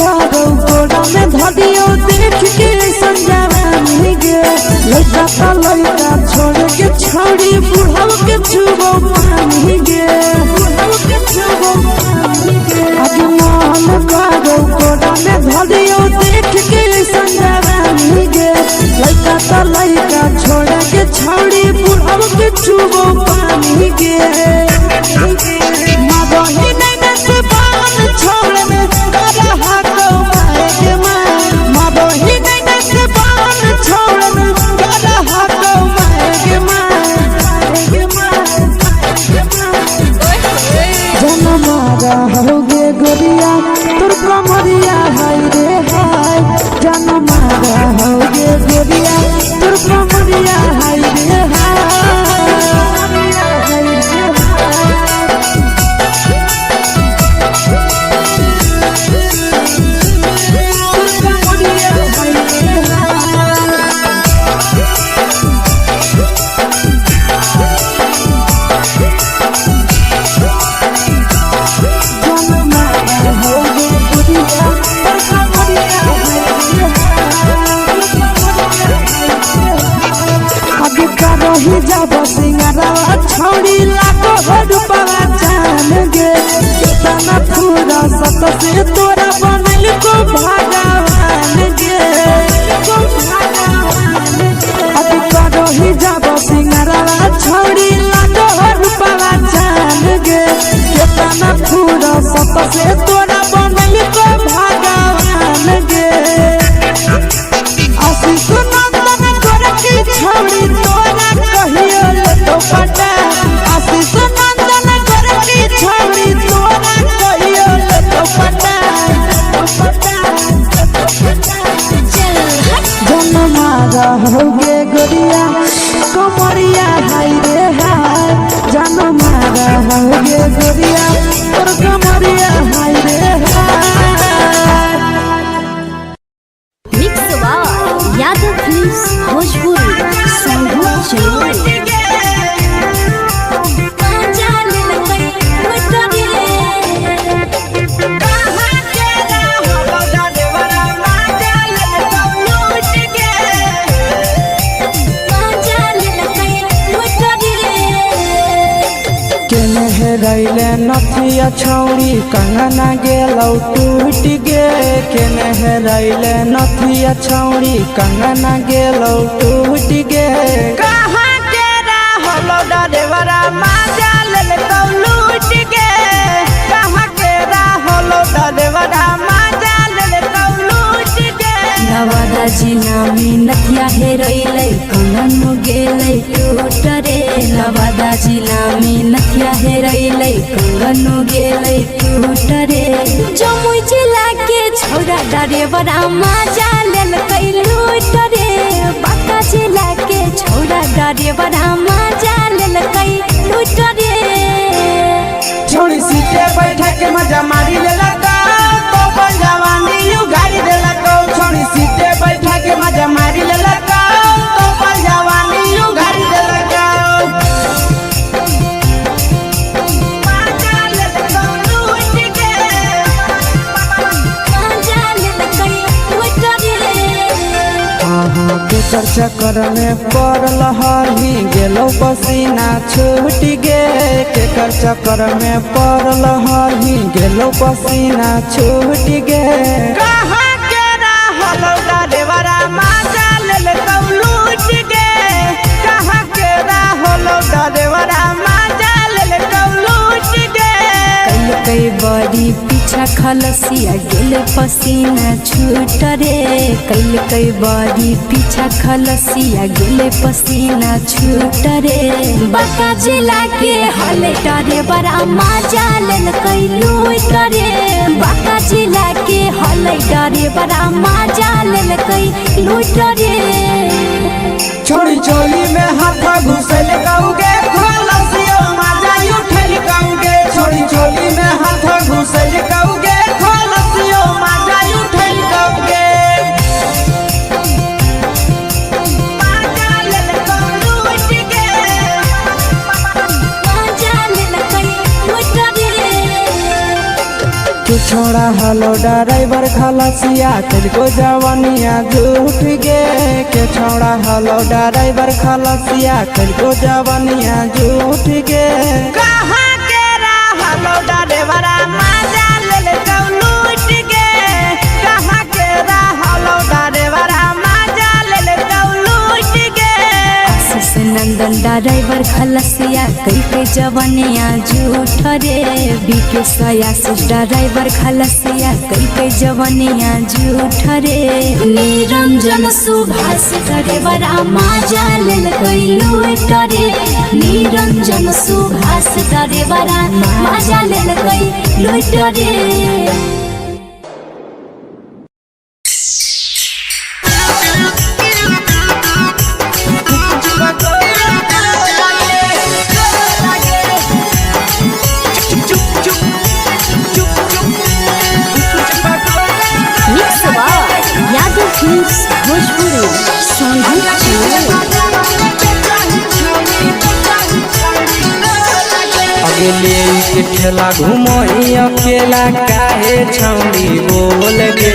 करो गोड़ा में धरियो देख के संजवानी गे लड़का का लड़का छोड़ के छोड़ी बुढ़ाओ के छुबो पानी गे आगे मन करो गोड़ा में धरियो देख के संजवानी गे लड़का का लड़का छोड़ के छोड़ी बुढ़ाओ के छुबो पानी गे माबही नहीं से बाल छोड़ में रहा को मारे मां माबही नहीं से बाल छोड़ में रहा को मारे मां जन्म रहोगे गोरिया तोर कमरिया हाय रे हाय जन्म रहोगे गोरिया तोर कमरिया हाय रे हाय जब सिंगरा छोड़ी लाखों रुपया जान गे कितना पूरा सत से तोरा बनल को भगवान गे अब करो ही जब सिंगरा छोड़ी लाखों रुपया जान गे कितना पूरा सत से तोरा बनल को भगवान गे आशीष नंदन गोरखी छोड़ी तोरा कहियो तो पटा आशीष नंदन गोरखी छोड़ी तोरा कहियो तो पटा जन्म रहोगे गोरिया कमरिया हाय रे हाय जन्म रहोगे गोरिया और कमरिया हाय रे हाय मिक्स यादव फिल्म्स भोजपुरी संगीत चलो रैले नथिया छौड़ी कंगना गेलौ टूट गे केने रैले नथिया छौड़ी कंगना गेलौ टूट गे कहाँ के रहलो डरेवरा माजा लेलकौ लूट गे कहाँ के रहलो डरेवरा माजा लेलकौ लूट गे नवादा जिला में नथिया हेरैलै कंगन गेलै टूट रे नवादा जिला में नथिया हेरैलै कंगन गेलै टूट रे जमुई जिला के छौरा डरेवरा माजा लेलकै लूट रे बांका जिला के छौरा डरेवरा माजा लेलकै लूट रे छोड़ी सीटे बैठा के मजा मारी लेलकौ तो बन जवानी यू गाड़ी देलकौ छोड़ी सीटे बैठा के मजा मारी लेलकौ तो बन जवानी यू गाड़ी देलकौ माजा लेलकौ लूट गे माजा लेलकै लूट रे केकर चक्कर में पड़ल हही गेलौ पसीना छूट गे केकर चक्कर में पड़ल हही गेलौ पसीना छूट गे कहाँ के रहलो डरेवरा माजा लेलकौ लूट गे कहाँ के रहलो डरेवरा माजा लेलकौ लूट गे कई बड़ी पीछा खलसिया गेल पसीना छूट रे कई बड़ी पीछा खलसिया गेल पसीना छूट रे बांका जिला के हले डरे बड़ा माजा लेलकै लूट रे बांका जिला के हले डरे बड़ा माजा लेलकै लूट रे छोड़ी चोली में हाथ घुसल कौगे खलसियो माजा उठल कौगे छोड़ी चोली में हाथ घुसल कौगे खलसियो माजा उठल कौगे माजा लेलकौ लूट गे माजा लेलकै लूट रे छोड़ा हलो ड्राइवर खलसिया तुझको जवानिया झूठ गे के छोड़ा हलो ड्राइवर खलसिया तुझको जवानिया झूठ गे कहाँ के हलो ड्राइवर मजा ले लूट गे कहाँ के हलो ड्राइवर मजा ले लूट गे नंदन ड्राइवर खलसिया कई के जवानिया झूठ रे बीके आशीष ड्राइवर खलसिया कई के जवानिया झूठ रे निरंजन सुभाष ड्राइवर मजा ले लूट रे निरंजन सुभाष ड्राइवर मजा ले लूट रे अगले के ठेला घुमोई अकेला काहे छौड़ी बोल गे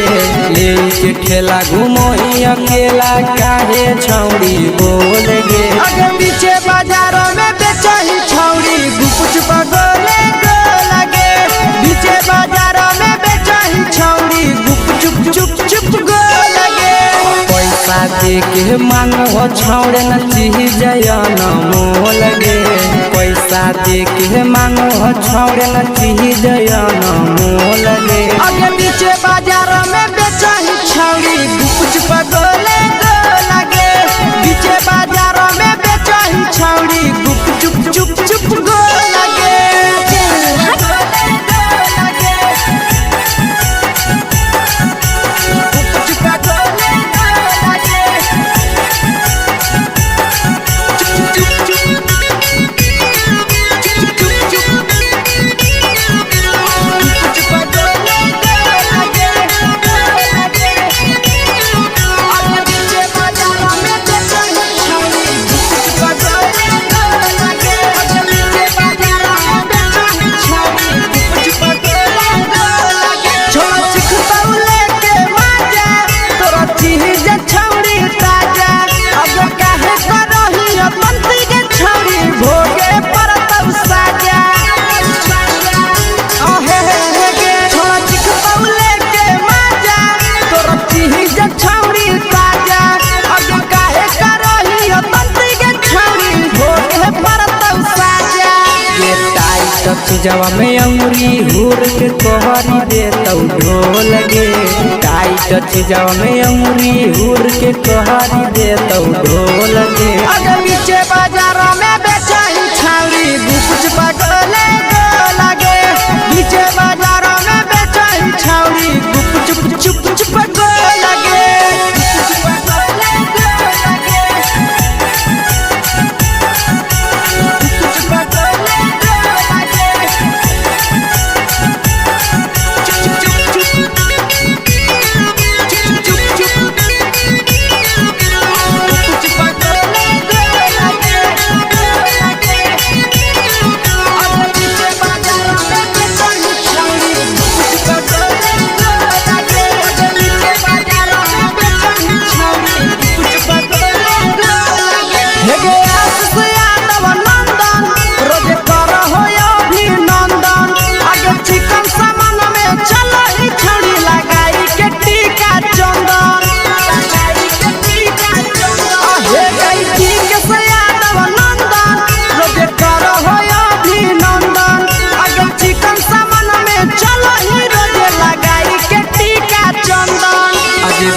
ले के ठेला घुमोई अकेला काहे छौड़ी बोल गे अगे पीछे बाजारों में बेचही छौड़ी गुपुच बगोले गो लगे पीछे बाजारों में बेचही छौड़ी गुप चुप चुप गो लगे पैसा दे के मांगो छौड़े न चीज जयन मोल गे पैसा दे के मांगो छौड़े न चीज जयन मोल गे अगे पीछे बाजारों में बेचही छौड़ी गुपुच बगोले गो लगे पीछे बाजारों में बेचही छौड़ी गुप चुप गो लगे जवा में अंगुरी हुर के कोहरी दे तौ ढोल गे टाइट जवा में अंगुरी हुर के कोहरी दे तौ ढोल गे अगे पीछे बाजारों में बेचही छौड़ी गुपुच बगोले गो लगे पीछे बाजारों में बेचही छौड़ी गुप चुप गो लगे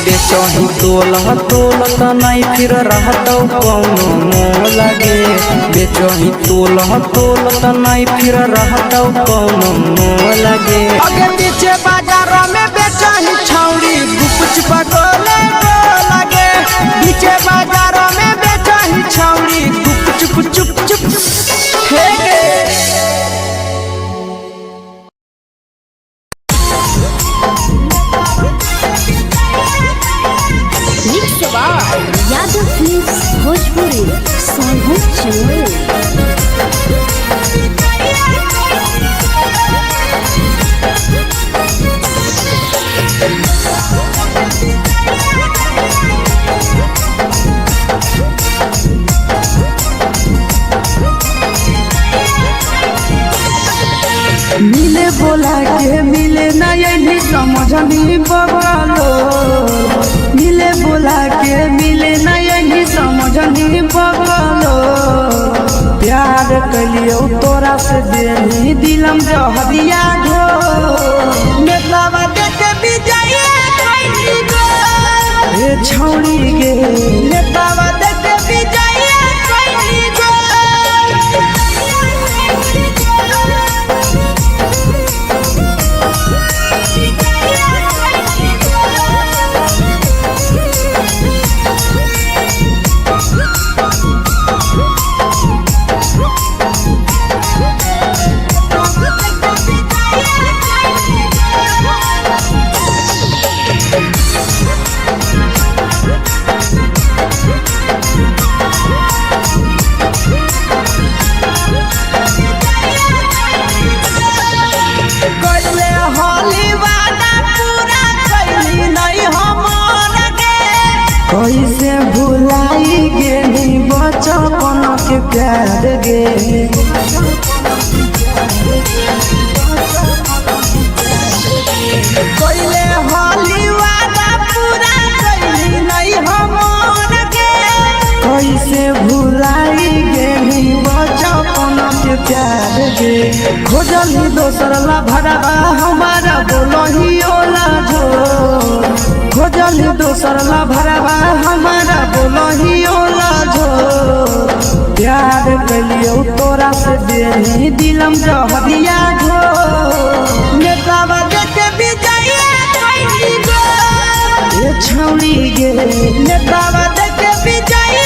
बेचही तोल नहीं फिर रहतौ कौनो मोल गे बेचही तोल नहीं फिर रहतौ कौनो मोल गे अगे पीछे बाजारों में बेचही छौड़ी गुपुच बगोले गो लगे पीछे बाजारों में बेचही छौड़ी गुप चुप हे गे यादव फिल्म्स भोजपुरी सोनू चुल समझनी बगलो मिले बोला के मिले नहीं समझनी बगलो प्यार कलियो तोरा से देनी दिलम जहरिया घो मेलावा देखे विजय ए छौड़ी गे मेलावा देखे विजय कैसे भुलाई गेली बचपन के प्यार गे कैले होली वादा पूरा कैली नहीं हमर गे कैसे भुलाई गेली बचपन के प्यार गे खोजली दोसर ला भरवा हमारा बोलही ओला झो खोजली दोसर ला भरवा हमारा बोलही ओला झो प्यार कलियो तोरा से देनी दिलम जहरिया झो नेतावा देखे विजय ये छौड़ी गे नेतावा देखे विजय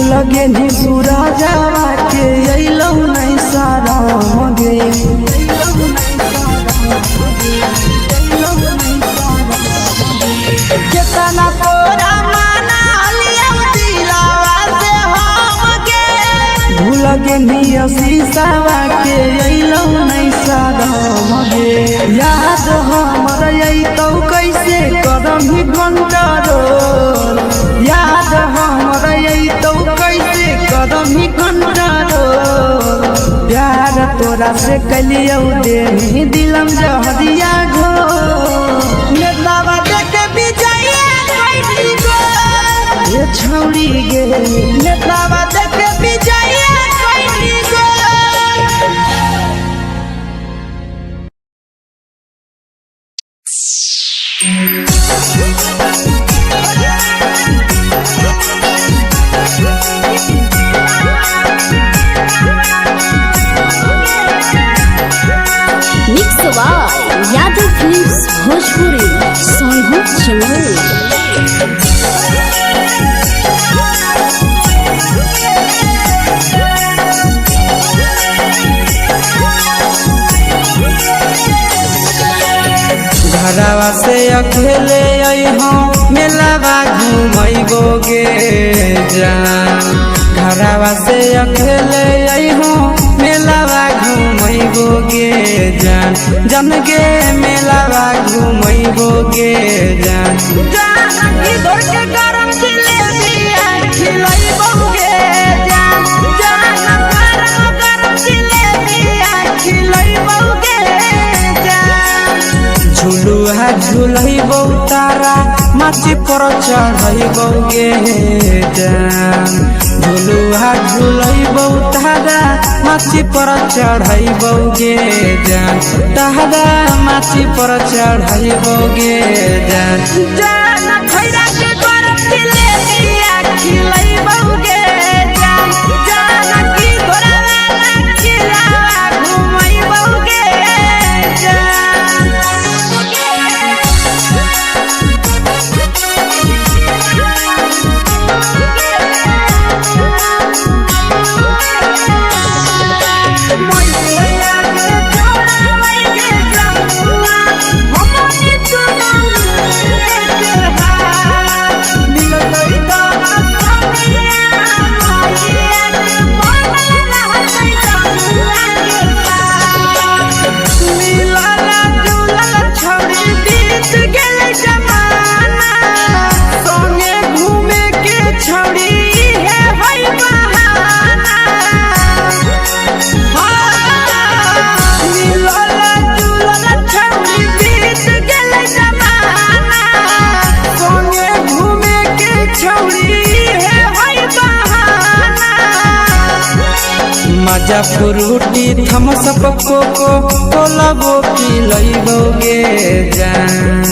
लगे नी सूरजवा के अइलौ नहीं सारा गे केतना तोरा माना लिया दिलावा से हम गे भूल गे नी शीशावा के अइलौ नहीं सारा गे याद हमर अइतौ कैसे करम घंटा रोल याद हमर अइतौ कैसे करम घंटा रोल प्यार तोरा से कलियो देनी दिलम जहरिया घो नेतावा देखे विजय ये छौड़ी गे नेतावा देखे विजय यादव फिल्म्स भोजपुरी सोनभद्र चैनल घरवा से अकेले अइहो मेलावा घूमैबो गे जान घरवा से अकेले अइहो मेलावा घूमैबो गे जान जन गे मेलावा घूमैबो गे जान जान इधर के गरम जिलेबिया खिलैबो गे जान जान गरम जिलेबिया खिलैबो गे जान झुलुहा झुलैबो तारा माची पर चढ़ैबो गे जान झुलुहा झुलैबो तारा माची पर चढ़ैबो गे जान तारा माची पर चढ़ैबो गे जान जान खैरा के गरम जिलेबिया खिलैबो गे जान जान की घोड़ावाला खिलावा घुमैबो गे जान मजा फ्रूटी थम्स अप कोको कोला वो पी लइबोगे जान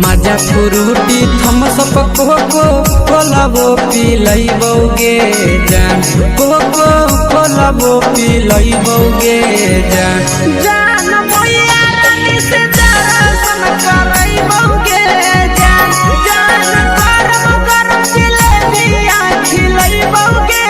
मजा फ्रूटी थम्स अप कोको कोला वो पी लइबोगे जान कोको कोला वो पी लइबोगे जान जान भैया रानी से दर्शन करइबोगे जान जान गरम गरम जिलेबिया खिलइबोगे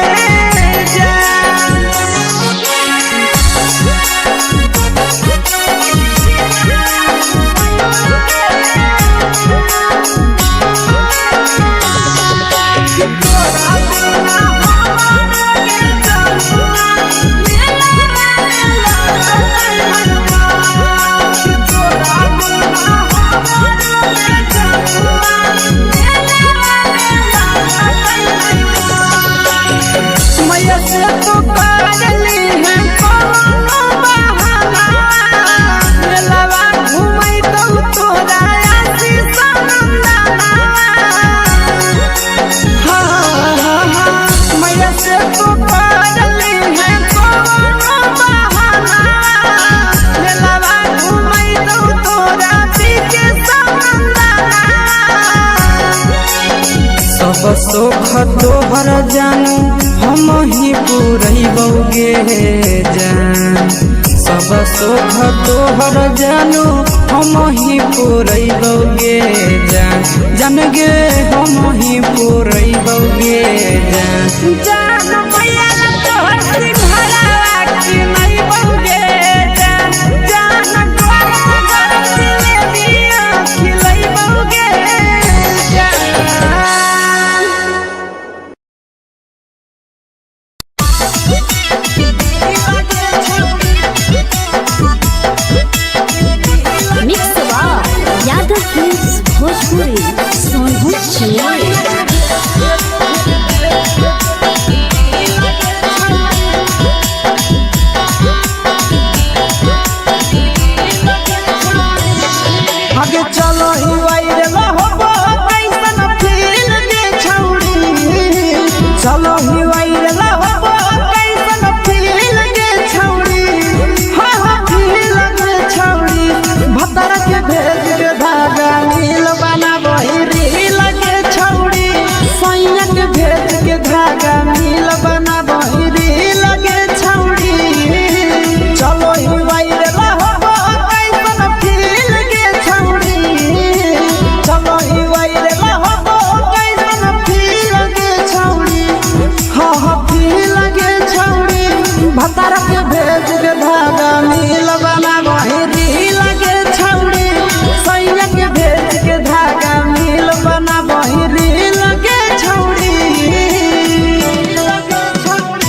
सब सुख तोहर जानू हम ही पूरइबोगे जान सब सुख तोहर जानू हम ही पूरइबोगे जान जान गे हम ही पूरइबोगे जान जान भैया तोहर सिंघाड़ा खिलइबोगे जान जान गरम गरम जिलेबिया खिलइबोगे यादव फिल्म्स भोजपुरी सोनू चिड़िया आगे चलो ही वायरल होबो कैसन फील दे छौड़ी चलो ही वायरल होबो कैसन फील दे छौड़ी हां हां फील दे छौड़ी भतर के भेज के धागा नील बना बहिरी लगे छौड़ी सैया के भेज के धागा नील बना बहिरी लगे छौड़ी चलो ही वायरल होबो कैसन फील दे छौड़ी चलो ही वायरल होबो कैसन फील दे छौड़ी हां हां फील दे छौड़ी भतर के भेज के धागा नील बना बहिरी लगे छौड़ी सैया के भेज के धागा नील बना बहिरी लगे छौड़ी लगे छौड़ी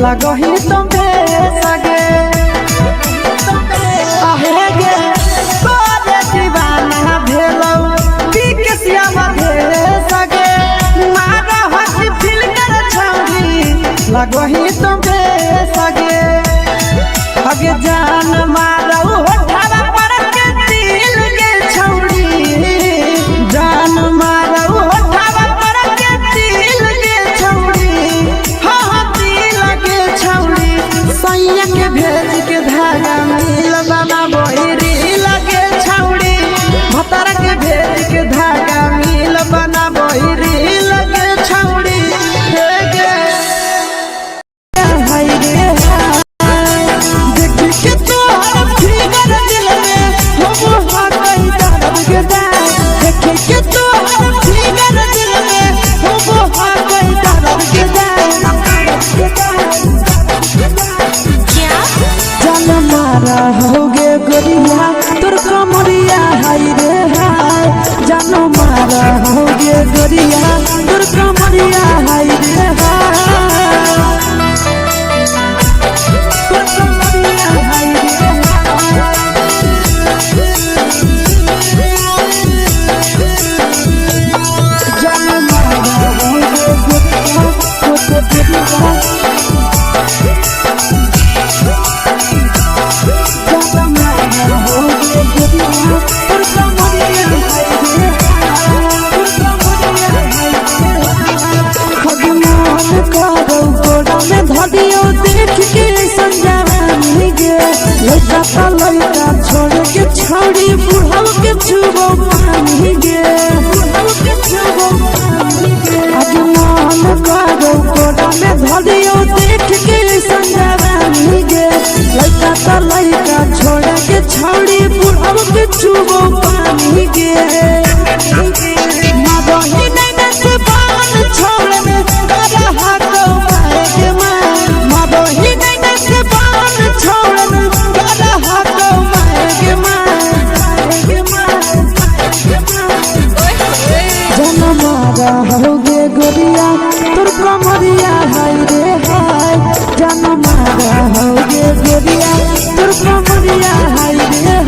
लगही तुम्हें लगो ही तुमके सगे अगे जान मारो होठवा पर के दिल के छौड़ी जान मारो होठवा पर के दिल के छौड़ी हाँ दिल के छौड़ी सैया के भेज के धागा मिल बना बोहिरी लगे छौड़ी भतर के भेज के धागा मिल बना बोहिरी लगे छौड़ी होगे गोरिया तोर कमरिया हाय रे हाय जानो मारा होगे गोरिया तोर कमरिया हाय रे हाय तोर कमरिया हाय रे जानो मारा होगे गोरिया तोर कमरिया लड़का छोड़ के छौड़ी बुढ़ाव के छुबो पानी गे आज मन करो कोड़ा में धरियो देख के संजवानी गे लड़का छोड़ के छौड़ी बुढ़ाव के छुबो पानी गे मदही नहीं से बान छोड़ में करा हाथो माए के मां मदही नहीं से बान छोड़ में करा हाथो माए के मां जनमारा होगे गोरिया तोर कमरिया हाय रे हाय जनमारा होगे गोरिया तोर कमरिया हाय रे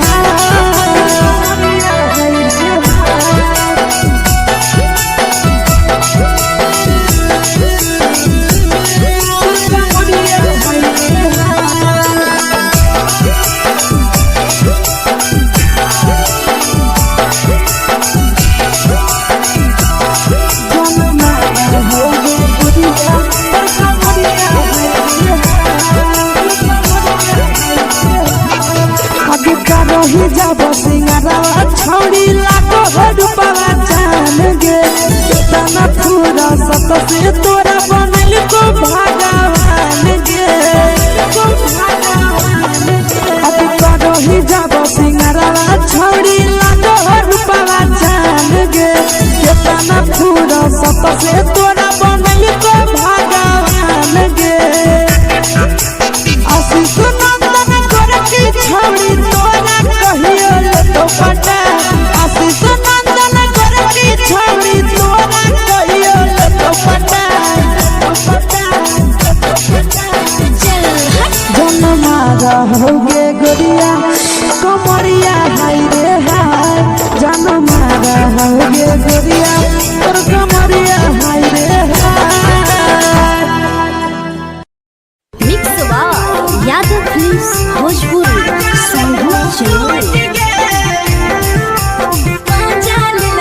ही जब सिंगारवा छौड़ी लाखो रुपवा जान गे तना पूरा सत से तोरा बनल को भगवान गे अति करो ही जब सिंगारवा छौड़ी लाखो रुपवा जान गे तना पूरा सत से तोरा बनल को भगवान गे आशीष नंदन कर की छौड़ी तोरा कहियो तो पटा आशीष नंदन कर की छौड़ी तोरा कहियो तो पटा जनमारा होगे गोरिया कमरिया हाय रे हाय जनमारा होगे गोरिया तोर कमरिया हाय रे हाय मिक्सवा यादव फिल्म्स भोजपुरी संगीत चैनल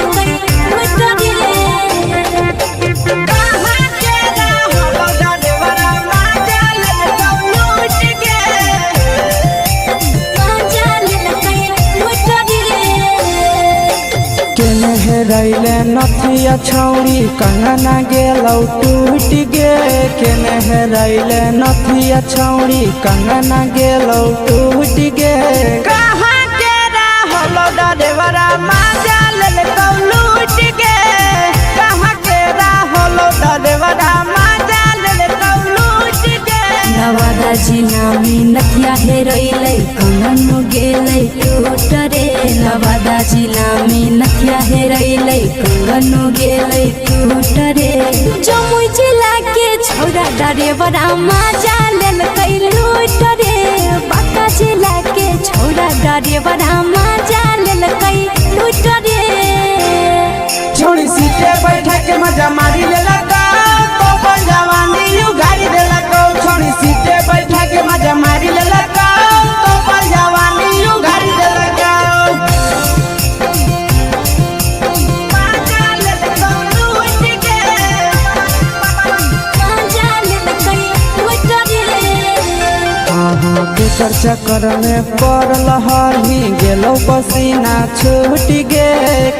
रैले नथिया छौड़ी कंगना गेलौ टूट गे केने रैले नथिया छौड़ी कंगना गेलौ टूट गे कहाँ के रहलो डरेवरा माजा लेलकौ लूट गे कहाँ के रहलो डरेवरा माजा लेलकौ लूट गे नवादा जिला में नथिया हेरैलै कंगनो गेलै टूट रे नवादा जिला में नथिया हेरैलै कंगनो गेलै टूट रे जमुई जिला के छौड़ा डरेवरा माजा लेलकै लूट रे बांका जिला के छौड़ा डरेवरा माजा लेलकै लूट रे छोड़ी सीटे बैठा के मजा मारी लेलका तो जवानी यू गाड़ी देलका चक्कर में पड़ल हही गेलो पसीना छूट गे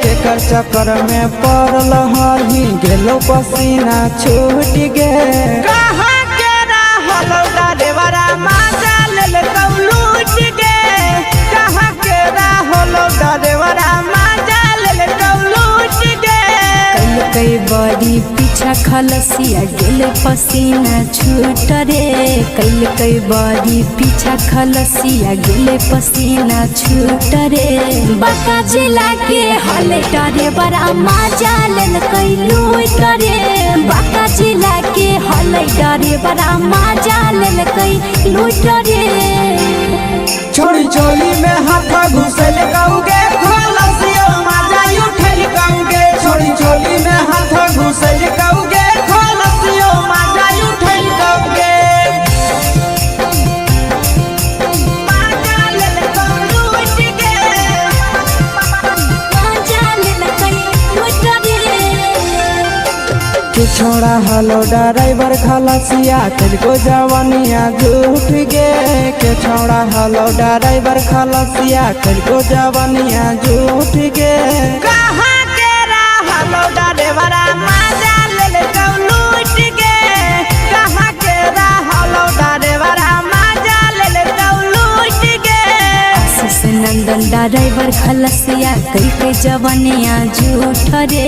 केकर चक्कर में पड़ल हही गेलो पसीना छूट गे कहाँ के रहल डरेवरा माजा लेल लूट गे कहाँ के रहल डरेवरा माजा लेल लूट गे कई बड़ी पीछा खलसिया गेल पसीना छूट रे कई बड़ी पीछा खलसिया गेल पसीना छूट रे बाका जिला के हले डरे बड़ा मजा लेल कई लूट रे बाका जिला के हले डरे बड़ा मजा लेल कई लूट रे छोड़ी चोली में हाथ घुसल कौगे खलसियो मजा उठल कौगे छोड़ी चोली में हाथ घुसल कौगे खलसियो मजा उठल कौगे माजा लेल लूट गे मजा लेल कई लूट रे के छोड़ा हलो ड्राइवर खलसिया तेलको जवानिया झूठ गे के छोड़ा हलो ड्राइवर खलसिया तेलको जवानिया झूठ गे कहाँ के रहल डरेवरा माजा लेल लूट गे कहाँ के रहल डरेवरा माजा लेल लूट गे आशीष नंदन ड्राइवर खलसिया कई जवानिया झूठ रे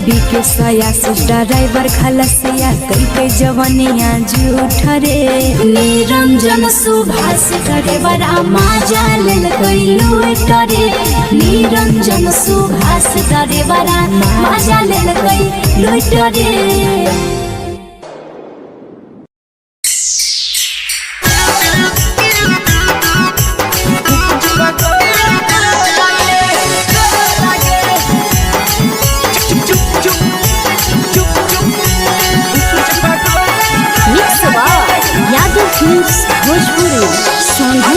बीके आशीष ड्राइवर खलसिया कई जवानिया झूठ रे निरंजन सुभाष ड्राइवर मजा लेल कई लूट रे निरंजन सुभाष ड्राइवर मजा लेल कई लूट रे यादव फिल्म्स भोजपुरी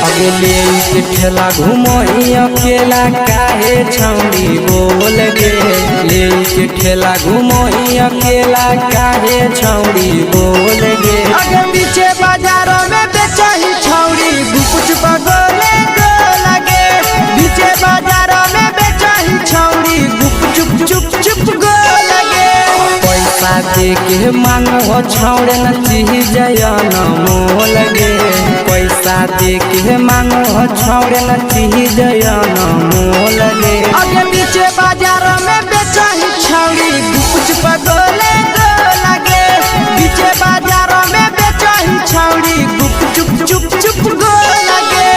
अगले के ठेला घूमो अकेला काहे छौड़ी बोल गे ले के ठेला घूमो अकेला काहे छौड़ी बोल गे आगे पीछे बाजारों में बेचही छौड़ी गुपुच पगोले गो लगे पीछे बाजारों में बेचही छौड़ी गुप चुप चुप गो लगे पैसा दे के मांगो छौड़े न चीज न मोल गे पैसा दे के मांगो छौड़े न चीज न मोल गे आगे पीछे बाजारों में बेचही छौड़ी गुपुच पगोले गो लगे पीछे बाजारों में बेचही छौड़ी गुप चुप गो लगे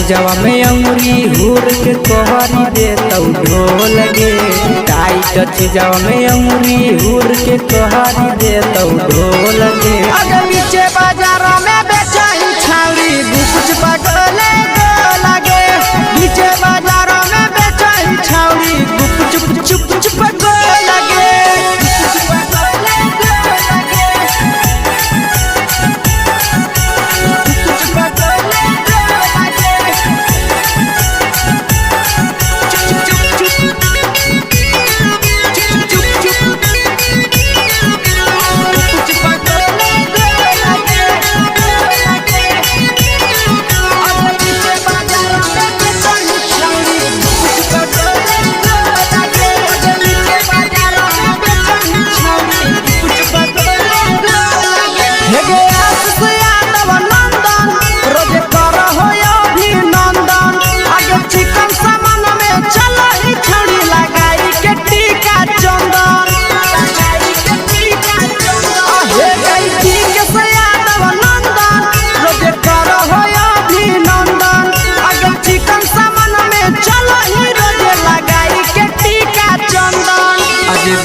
जवा में अंगुरी हुर के तोहरी दे तौ ढोल गे टाइट जवा में अंगुरी हुर के तोहरी दे तौ ढोल गे आगे पीछे बाजारों में बेचही छौड़ी गुपुच पगोले गो लगे पीछे बाजारों में बेचही छौड़ी गुप चुप गो लगे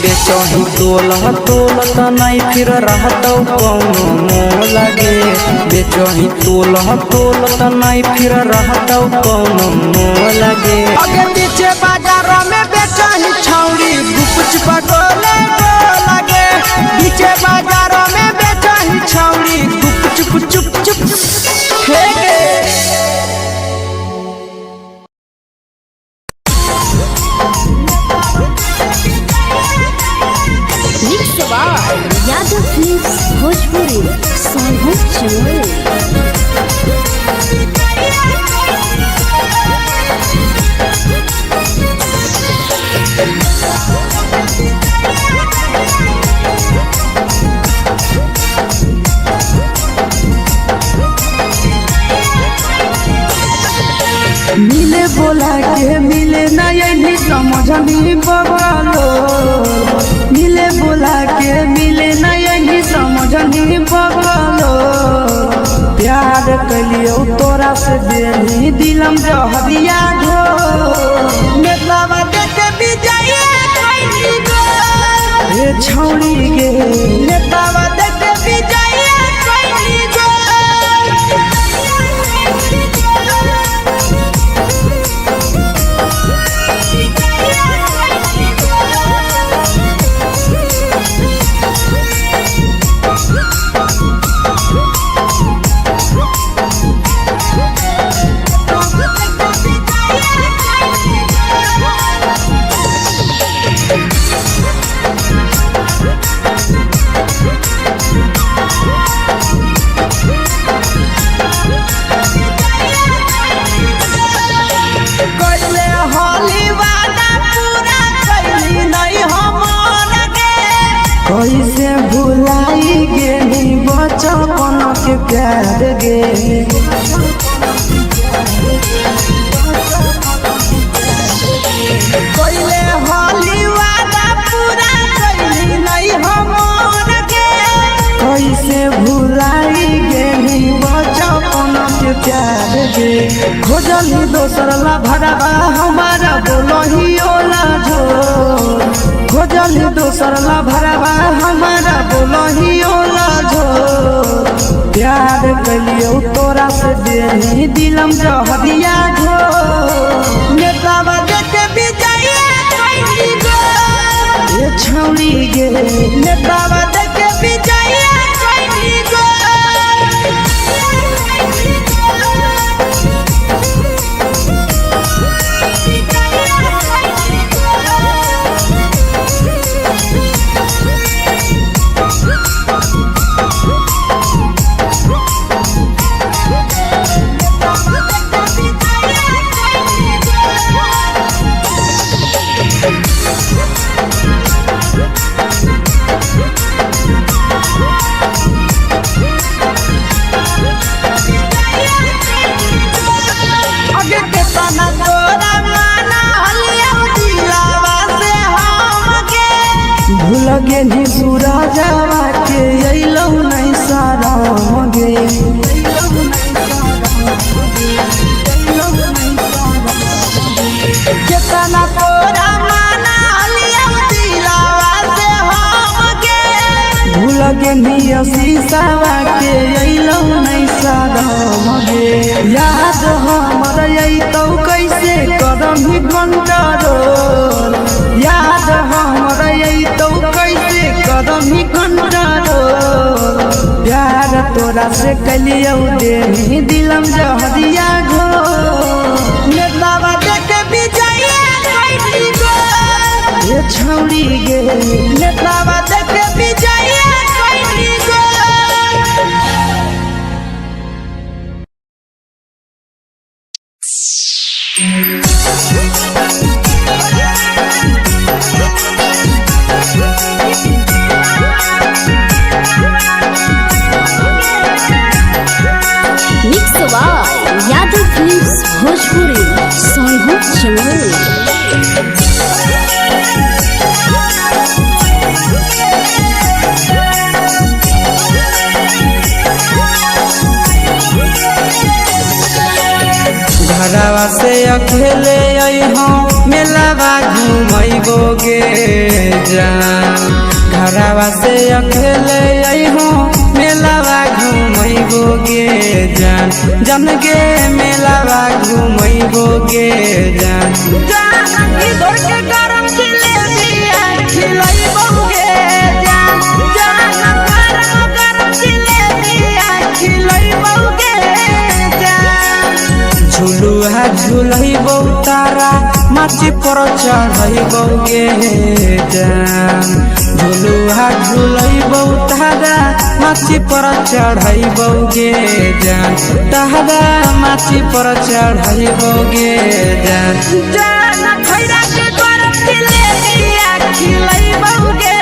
बेचही तोलत नहीं फिर रहतौ कौनो मोह लगे बेचही तोलत नहीं फिर रहतौ कौनो मोह लगे आगे पीछे बाजारों में बेचही छौड़ी गुपच पटोले लगे पीछे बाजारों में बेचही छौड़ी गुपचुप चुप चुप फेंके यादव फिल्म्स भोजपुरी सोनू चमोली। मिले बोला के मिले ना यही समझनी बगलो मिले बोला के मिले ना यही समझनी बगलो प्यार कलियो तोरा से बेनी दिलम जहरिया घो नेतावा देखे विजय कैली गो ए छौड़ी गे नेतावा देखे विजय कैली गो कैसे भुलाई गेली बचपन के प्यार गे कैले होली वादा पूरा कैली नहीं हमर गे कैसे भुलाई गेली बचपन के प्यार गे खोजली दोसर ला भरवा हमारा बोलही ओला झो खोजली दोसर ला भरवा हमारा बोलही ओला झो प्यार कलियो तोरा से देनी दिलम जहरिया घो नेतावा देखे विजय कैली गो ए छौड़ी गे नेतावा देखे विजय कैली गो लगे नी सूरजवा के अइलौ नहीं सारा मगे केतना तोरा माना लिया दिलावा से हमगे भूल गे नी शीशावा के अइलौ नहीं सारा मगे याद हमर अइतौ कैसे करम कंट्रोल याद हमर अइतौ कैसे करम कंट्रोल प्यार तोरा से कलियो देनी दिलम जहरिया घो नेतावा देखे विजय कैली गो ए छौड़ी गे नेतावा देखे विजय कैली गो यादव फिल्म्स भोजपुरी सोनू चमोली। घरवा से अकेले अइहो मेलावा घूमई घुमैबोगे जान घरवा से अकेले अइहो मेलावा घुमैबोगे जान जन गे मेलावा घुमैबोगे जान जानकी दौड़ के गरम जिलेबिया खिलैबोगे जान जान गरम जिलेबिया खिलैबोगे जान झुलुहा झुलैबो तारा माची पर चढ़ैबोगे जान झुलुहा झुलैबो तारा माची पर चढ़ैबोगे जान तारा माची पर चढ़ैबोगे जान जान खैरा के गरम जिलेबिया खिलैबोगे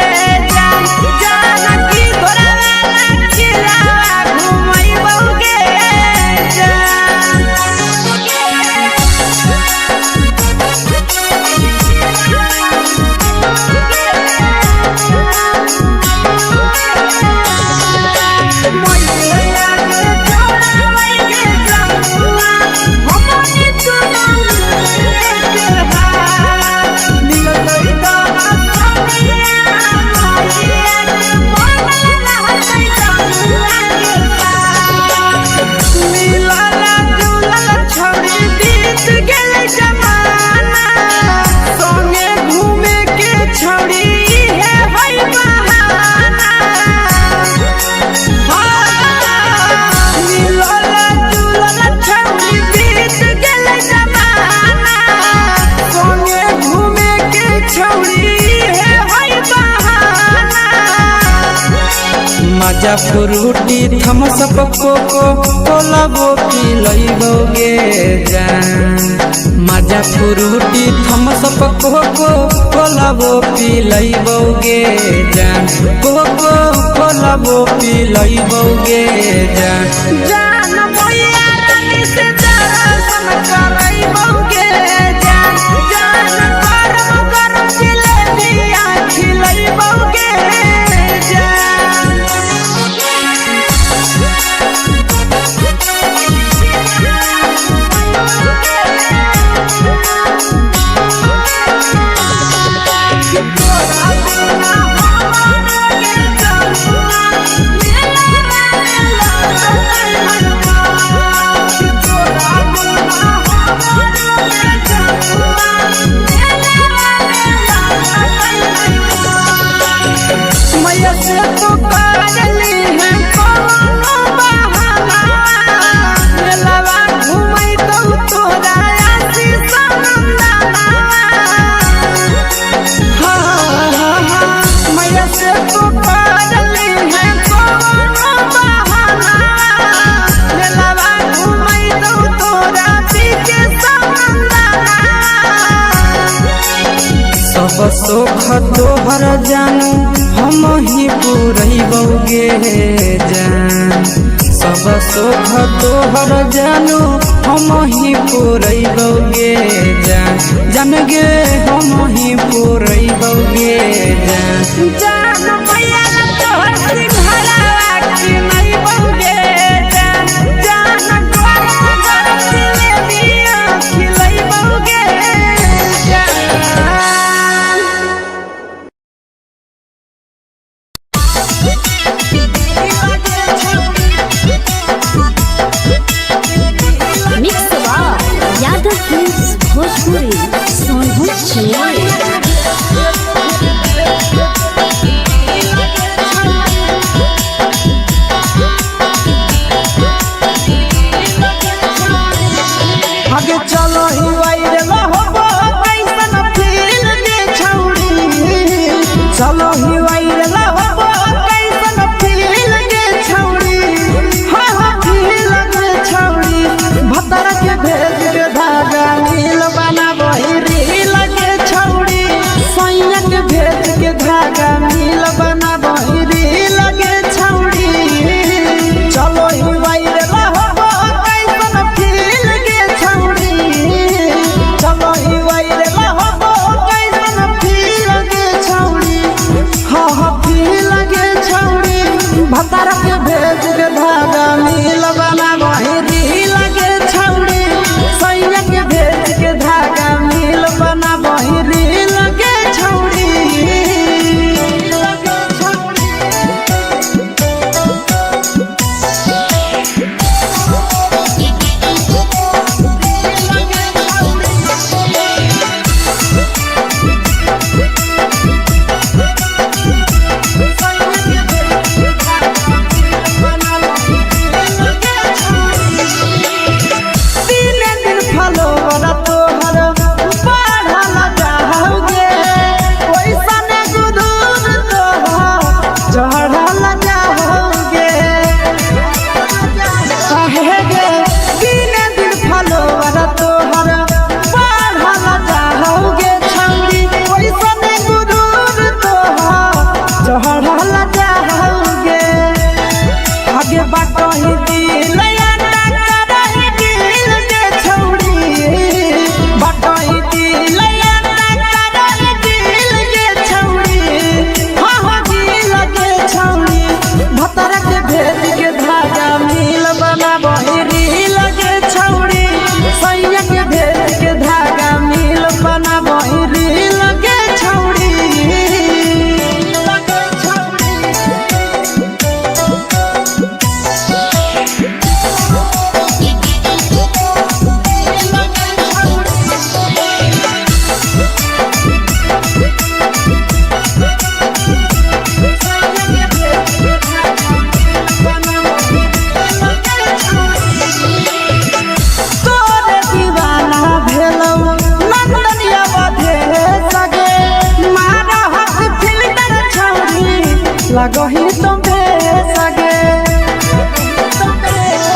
जान जानकी घोड़ा चिलावा घुमैबोगे जान मजा फ्रूटी थम्स अप कोको कोला वो पिलैबोगे जान मजा फ्रूटी थम्स अप कोको कोला वो पिलैबोगे जान कोको कोला वो पिलैबोगे जान जान मैया रानी से दर्शन करैबोगे जान जान गरम जिलेबिया खिलैबोगे जान मैया से तो काजली है कोनो बहाना मेलावा घुमै तो तोरा आसी सनंदना मैया से तो काजली है कोनो बहाना मेलावा घुमै तो तोरा पीछे सनंदना सब सुख तोहर जानू हम ही पुरैबोगे जान सब सुख तोहर जानू हम ही पुरैबोगे जान जन गे हम ही पुरैबोगे जान जान मैया तोहर सिंघरावा खिलैबोगे जान जान गरम जिलेबिया खिलैबोगे जान मिक्स यादव फिल्म्स भोजपुरी सोनभद्र आगे चलो ही वायरल होबो कैसन फील दे छौड़ी चलो ही वायरल होबो कैसन फील दे छौड़ी हां हां फील दे छौड़ी भतर के भेज के धागा नील बनाबो रील के छौड़ी सैया के भेज के धागा नील बनाबो रील के छौड़ी चलो ही वायरल होबो कैसन फील के छौड़ी चलो ही वायरल होबो कैसन फील के छौड़ी हां लगही तुम सगे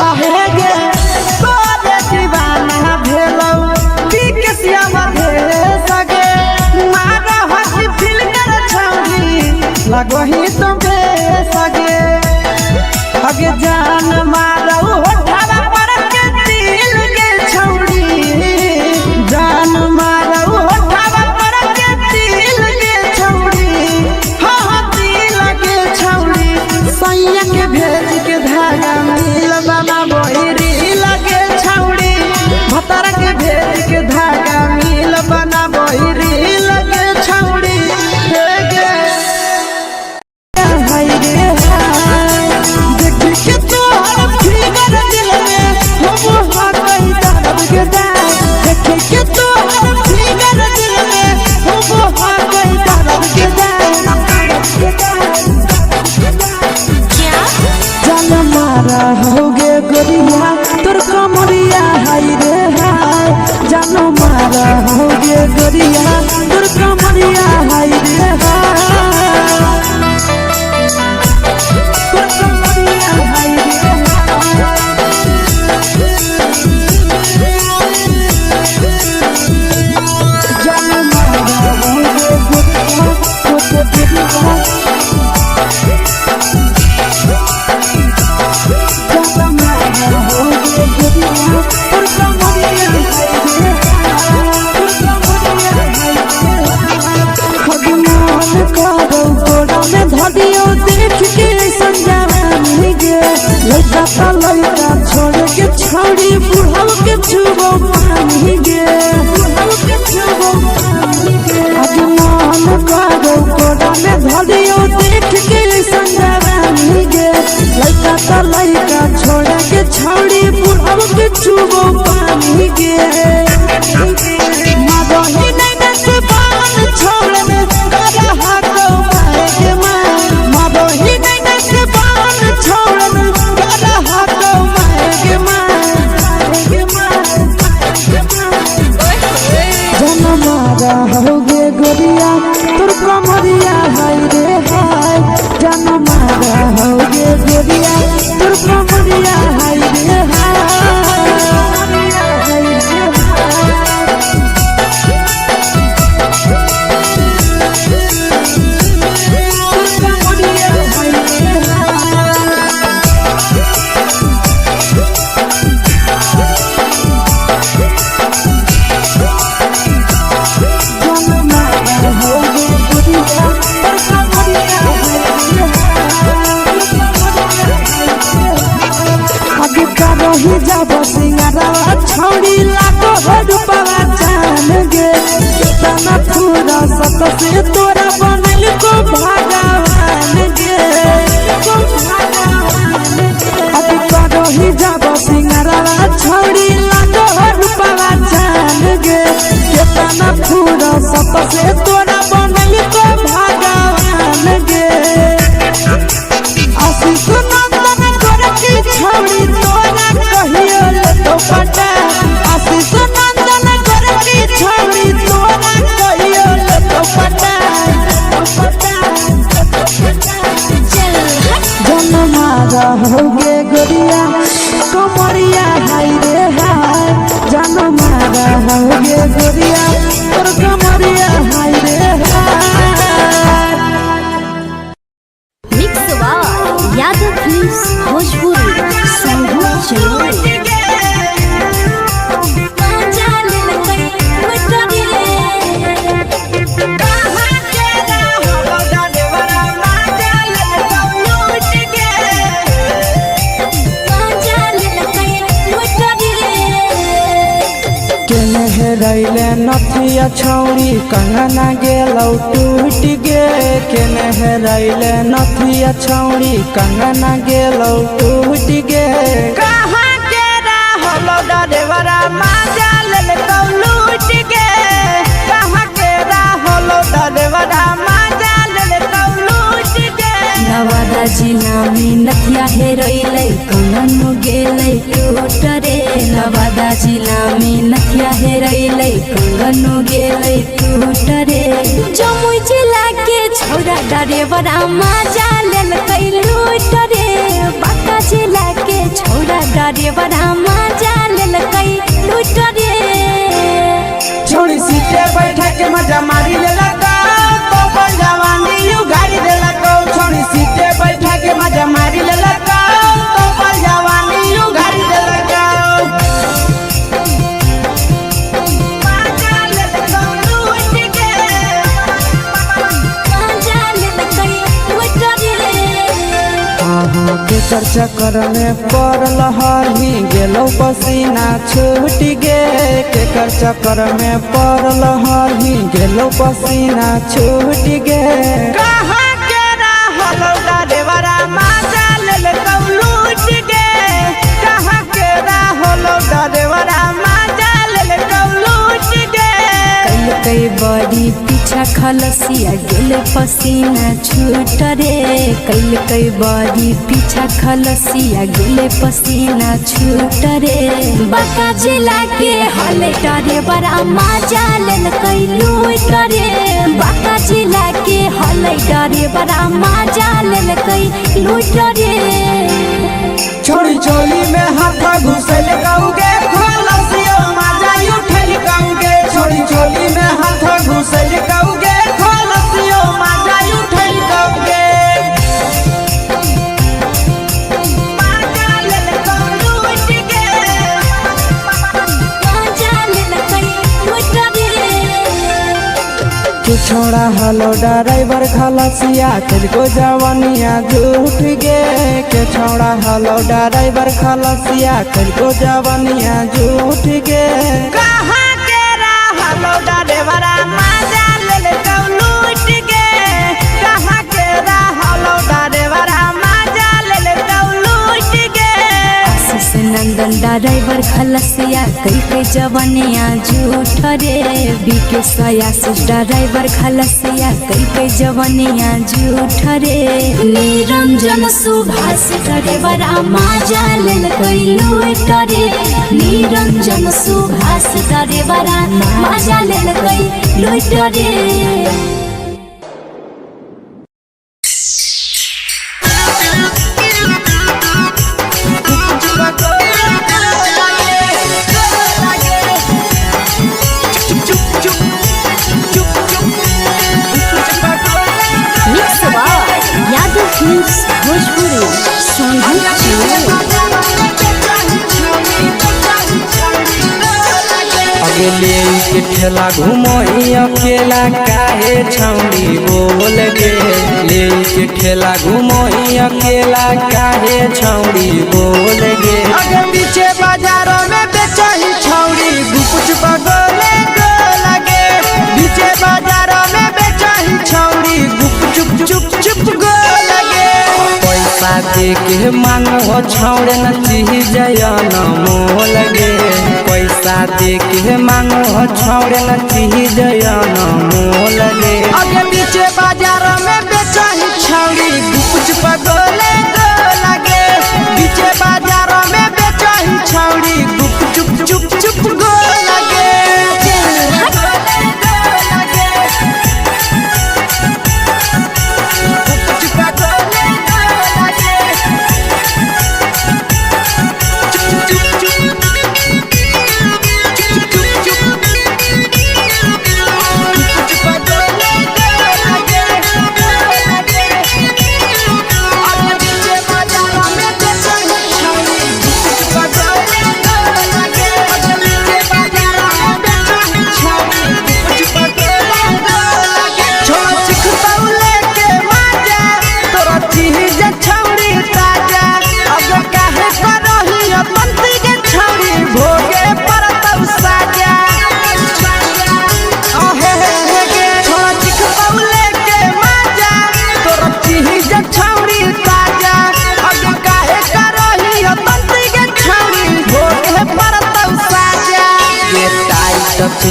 आहे गे तोरे दीवाना भेलौ बिकसिया भे सगे मारा हसी फिल्टर छौरी लगही तुम सगे अगे जान मारौ होठवा पर के दिल के छौरी जान मारौ होठवा पर के दिल के छौरी हाँ दिल के छौरी सैया के भेज के धागा मिल बना बहिरी लगे छौरी भतर के भेज के धागा मिल बना बहिरी लगे छौरी हे गे हाय रे हाय देख के तोहर फिगर दिल में हम हाथई दर्द के दाग देख के तोहर फिगर दिल में हम हाथई दर्द के जान मारा होगे गोरिया तोर कमरिया हाय रे हाय जान मारा होगे गोरिया तोर कमरिया हाय रे हाय तोर कमरिया हाय रे जान मारा होगे गोरिया तोर कमरिया लड़का छोड़ के छौड़ी बुढ़ाव के छुबो पानी गे अजमान करो कोड़ा में धरियो देख के संजवानी गे लड़का छोड़ के छौड़ी बुढ़ाव के छुबो पानी गे मादही नहीं से बान छोड़ में करा हाथो माए के मां मादही नहीं से बान छोड़ में करा हाथो माए के मां जन मारा होगे गोरिया तोर कमरिया हाय रे हाय जन मारा होगे गोरिया तोर कमरिया हाय रे ही जब सिंगारा छौड़ी लाखो रुपवा जान गे तना पूरा सत से तोरा बनल को भगवान गे अति करो ही जब सिंगारा छौड़ी लाखो रुपवा जान गे तना पूरा सत से तोरा बनल को भगवान गे आशीष नंदन करती छौड़ी तोरा कहियो तो पटा आशीष नंदन करती छौड़ी तोरा कहियो तो पटा जन मारा होगे गोरिया कमरिया हाय रे हाय जन मारा होगे गोरिया तोर कमरिया हाय रे हाय मिक्स वाह यादव फिल्म्स भोजपुरी संगीत चलो रैले नथिया छौड़ी कंगना गेलौ टूट गे केने रैले नथिया छौड़ी कंगना गेलौ टूट गे कहाँ के रहलो डरेवरा माजा लेलकौ लूट गे कहाँ के रहलो डरेवरा माजा लेलकौ लूट गे नवादा जिला में नथिया हेरोइलै कंगन गेलै टूट रे नवादा जिला में नथिया हेरोइलै कंगन गेलै टूट रे जमुई जिला के छोरा डरेवरा मजा लेल कई लूट रे बाका जिला के छौड़ा डरेवरा मजा लेल कई लूट रे छोड़ी सीटे बैठा के मजा मारी ले लगा तो बन जवानी यू गाड़ी दे लगा छोड़ी सीटे बैठा के मजा मारी ले लगा तो बन जवानी यू गाड़ी दे लगा केकर चक्कर में पड़ल हही गेलो पसीना छूट गे केकर चक्कर में पड़ल हही गेलो पसीना छूट गे कहाँ के रहल डरेवरा मजा लेल लूट गे कहाँ के रहल डरेवरा मजा लेल लूट गे कई बड़ी पीछा खलसिया गेल पसीना छूट रे कई बड़ी पीछा खलसिया गेल पसीना छूट रे बाका जिला के हले डरे बड़ा मजा लेल कई लूट रे बाका जिला के हले डरे बड़ा मजा लेल कई लूट रे छोड़ी चोली में हाथ घुसल कौगे खलसियो मजा उठल कौगे छोड़ी चोली में हाथ घुसल कौगे खलसियो मजा उठल कौगे छोड़ा हलो ड्राइवर खलसिया तुझको जवानिया झूठ गे के छोड़ा हलो ड्राइवर खलसिया तुझको जवानिया झूठ गे कहाँ के हलो ड्राइवर मजा लेल लूट गे कहाँ के हलो ड्राइवर मजा लेल लूट गे आशीष नंदन ड्राइवर खलसिया कई जवानिया झूठ रे बीके आशीष ड्राइवर खलसिया कई जवानिया झूठ रे निरंजन सुभाष ड्राइवर मजा लेल कई लूट रे निरंजन सुभाष ड्राइवर मजा लेल कई लूट रे ले के ठेला घूमो अकेला काहे छौड़ी बोल गे ले के ठेला घूमो अकेला काहे छौड़ी बोल गे अगे पीछे बाजारों में बेचही छौड़ी गुपचुप गोले गो लगे पीछे बाजारों में बेचही छौड़ी गुपचुप चुप चुप गो लगे पैसा दे के मांगो छौड़े न चीज जयन मोल गे पैसा दे के मांगो छौड़े न चीज जयन मोल गे अगे पीछे बाजार में बेचही छौड़ी गुपचुप गोले गो लगे पीछे बाजार में बेचही छौड़ी गुपचुप चुप चुप गो लगे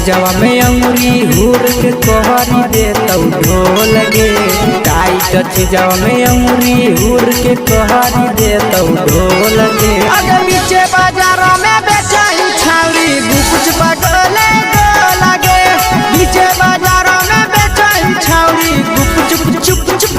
जवा में अंगुरी हुर के कोहरी दे तो ढोल गे टाइट जवा में अंगुरी हुर के कोहरी दे तो ढोल गे अगे पीछे बाजारों में बेचही छौड़ी गुपचुप गोले गो लगे पीछे बाजारों में बेचही छौड़ी गुपचुप चुप चुप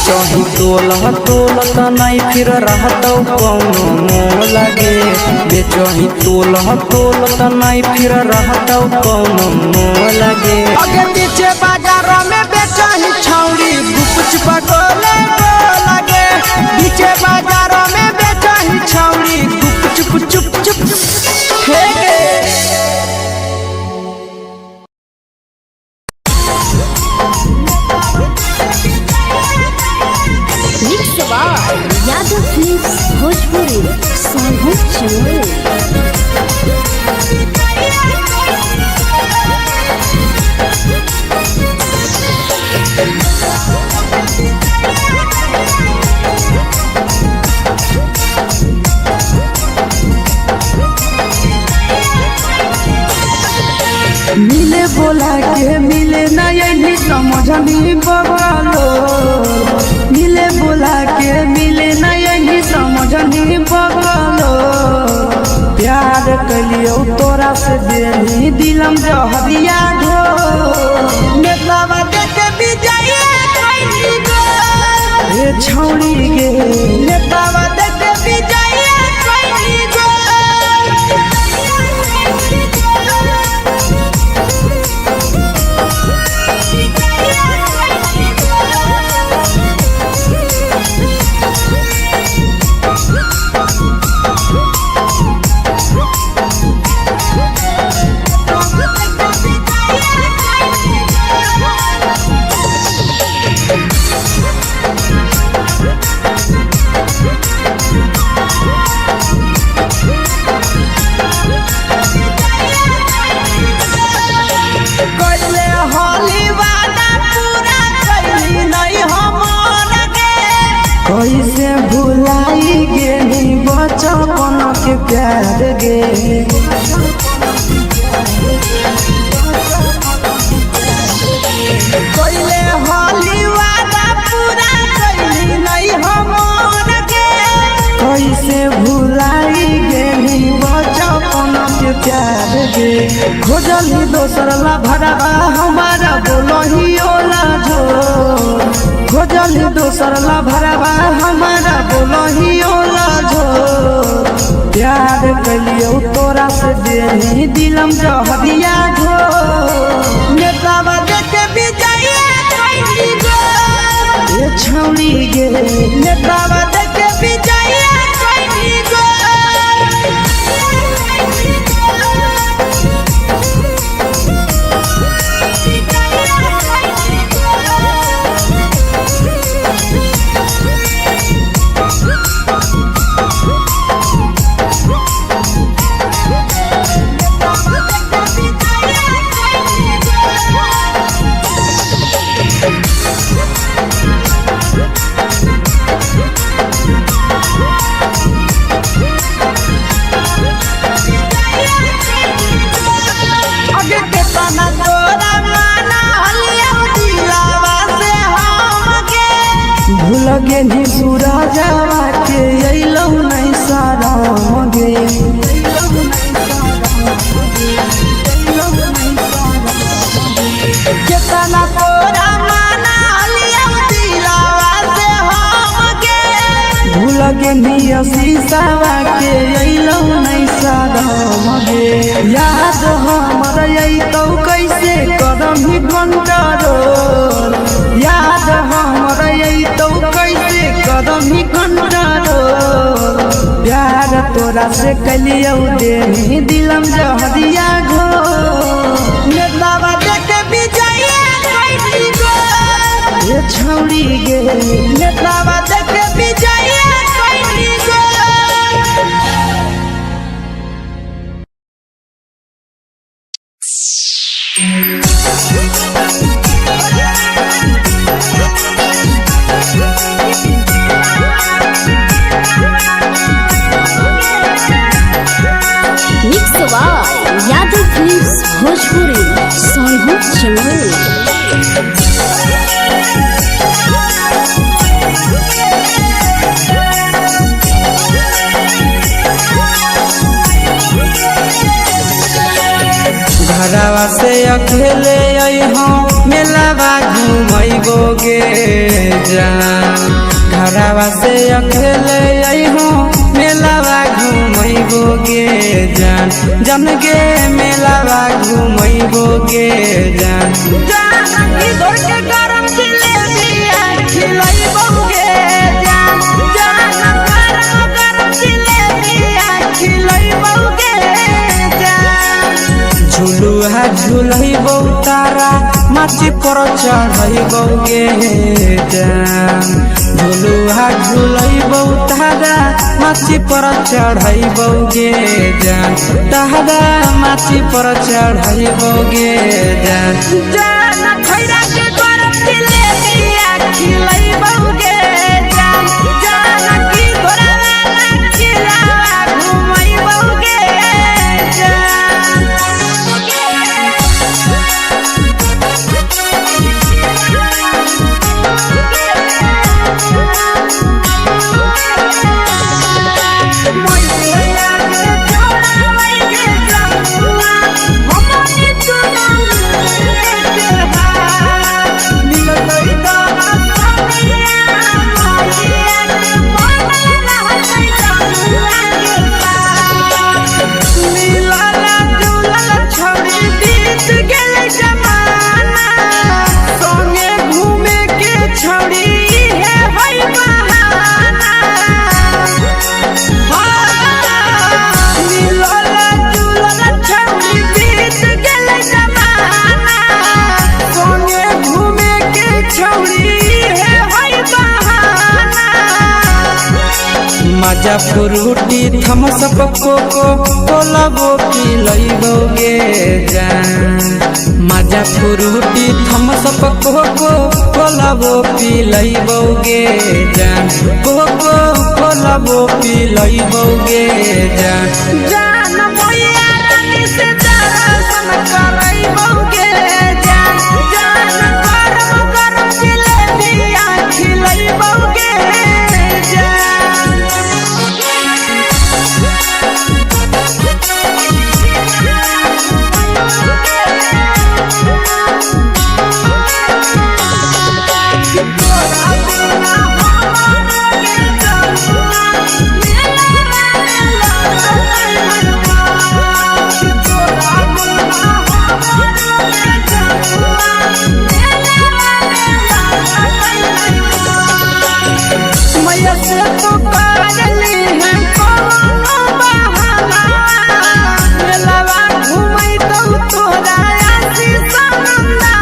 बेचही तोलत नहीं फिर रहतौ कौनो मोह लगे बेचही तोलत नहीं फिर रहतौ कौनो मोह लगे आगे पीछे बाजारों में बेचही छौड़ी गुप पकोले लगे पीछे बाजारों में बेचही छौड़ी गुप चुप फेंके यादव फिल्म्स भोजपुरी सोनू चमोली। मिले बोला के मिले ना यही समझनी बगलो मिले बोला के मिले ना यही समझनी बगलो प्यार कलियो तोरा से देनी दिलम जहरिया ढो नेतावा देख विजय कैली गो ए छौड़ी गे नेतावा देख विजय कैली गो कैसे भुलाई गेली बचपन के प्यार गे कैले होली वादा पूरा कैली नहीं हमर गे कैसे भुलाई गेली बचपन के प्यार गे खोजली दोसर ला भरवा हमारा बोलही ओला जो खोजली दोसर ला भरवा हमारा बोलही ओला जो प्यार कलियो तोरा से देनी दिलम जहरिया ढो नेतावा देख विजय कैली गो ए छौड़ी गे नेतावा देख विजय कैली गो लगे नी सूरजवा के अइलौ नहीं सारा मगे केतना तोरा माना लिया दिलावा से हमके भूल गे नी शीशावा के अइलौ नहीं सारा मगे याद हमर अइतौ कैसे करम ही कंट्रोल याद हमर अइतौ कैसे करम ही कंट्रोल प्यार तोरा से कलियो देनी दिलम जहरिया घो नेतावा देख विजय कैली गो ए छौड़ी गे नेतावा देख विजय कैली गो यादव फिल्म्स भोजपुरी सोनू चमोली। घरवा से अकेले अइहो मेलावा घुमैबो गे जान घरवा से अकेले अइहो मेलावा घूमैबो गे जान जन गे मेलावा घूमैबो गे जान जानकी दौड़ के गरम जिलेबिया खिलैबो गे जान गरम जिलेबिया खिलैबो गे जान झुलुहा झुलैबो तारा माची पर चढ़ैबो गे जान झुलुहा झुलैबो तारा माची पर चढ़ैबो गे जान तारा माची पर चढ़ैबो गे जान जान खैरा के गरम जिलेबिया खिलैबो गे जान जानकी घोड़ावाला किलावा घुमैबो गे जान मजा फ्रूटी थम्स अप कोको कोला वो पिलैबो गे जान मजा फ्रूटी थम्स अप कोको कोला वो पिलैबो गे जान कोको कोला वो पिलैबो गे जान जान मोया रानी से दर्शन करैबो गे जान गरम गरम जिलेबिया खिलैबो गे जान मैया से तो पागली है कोनो बहाना मेलावा घूमै तो तोरा आसी सनंदना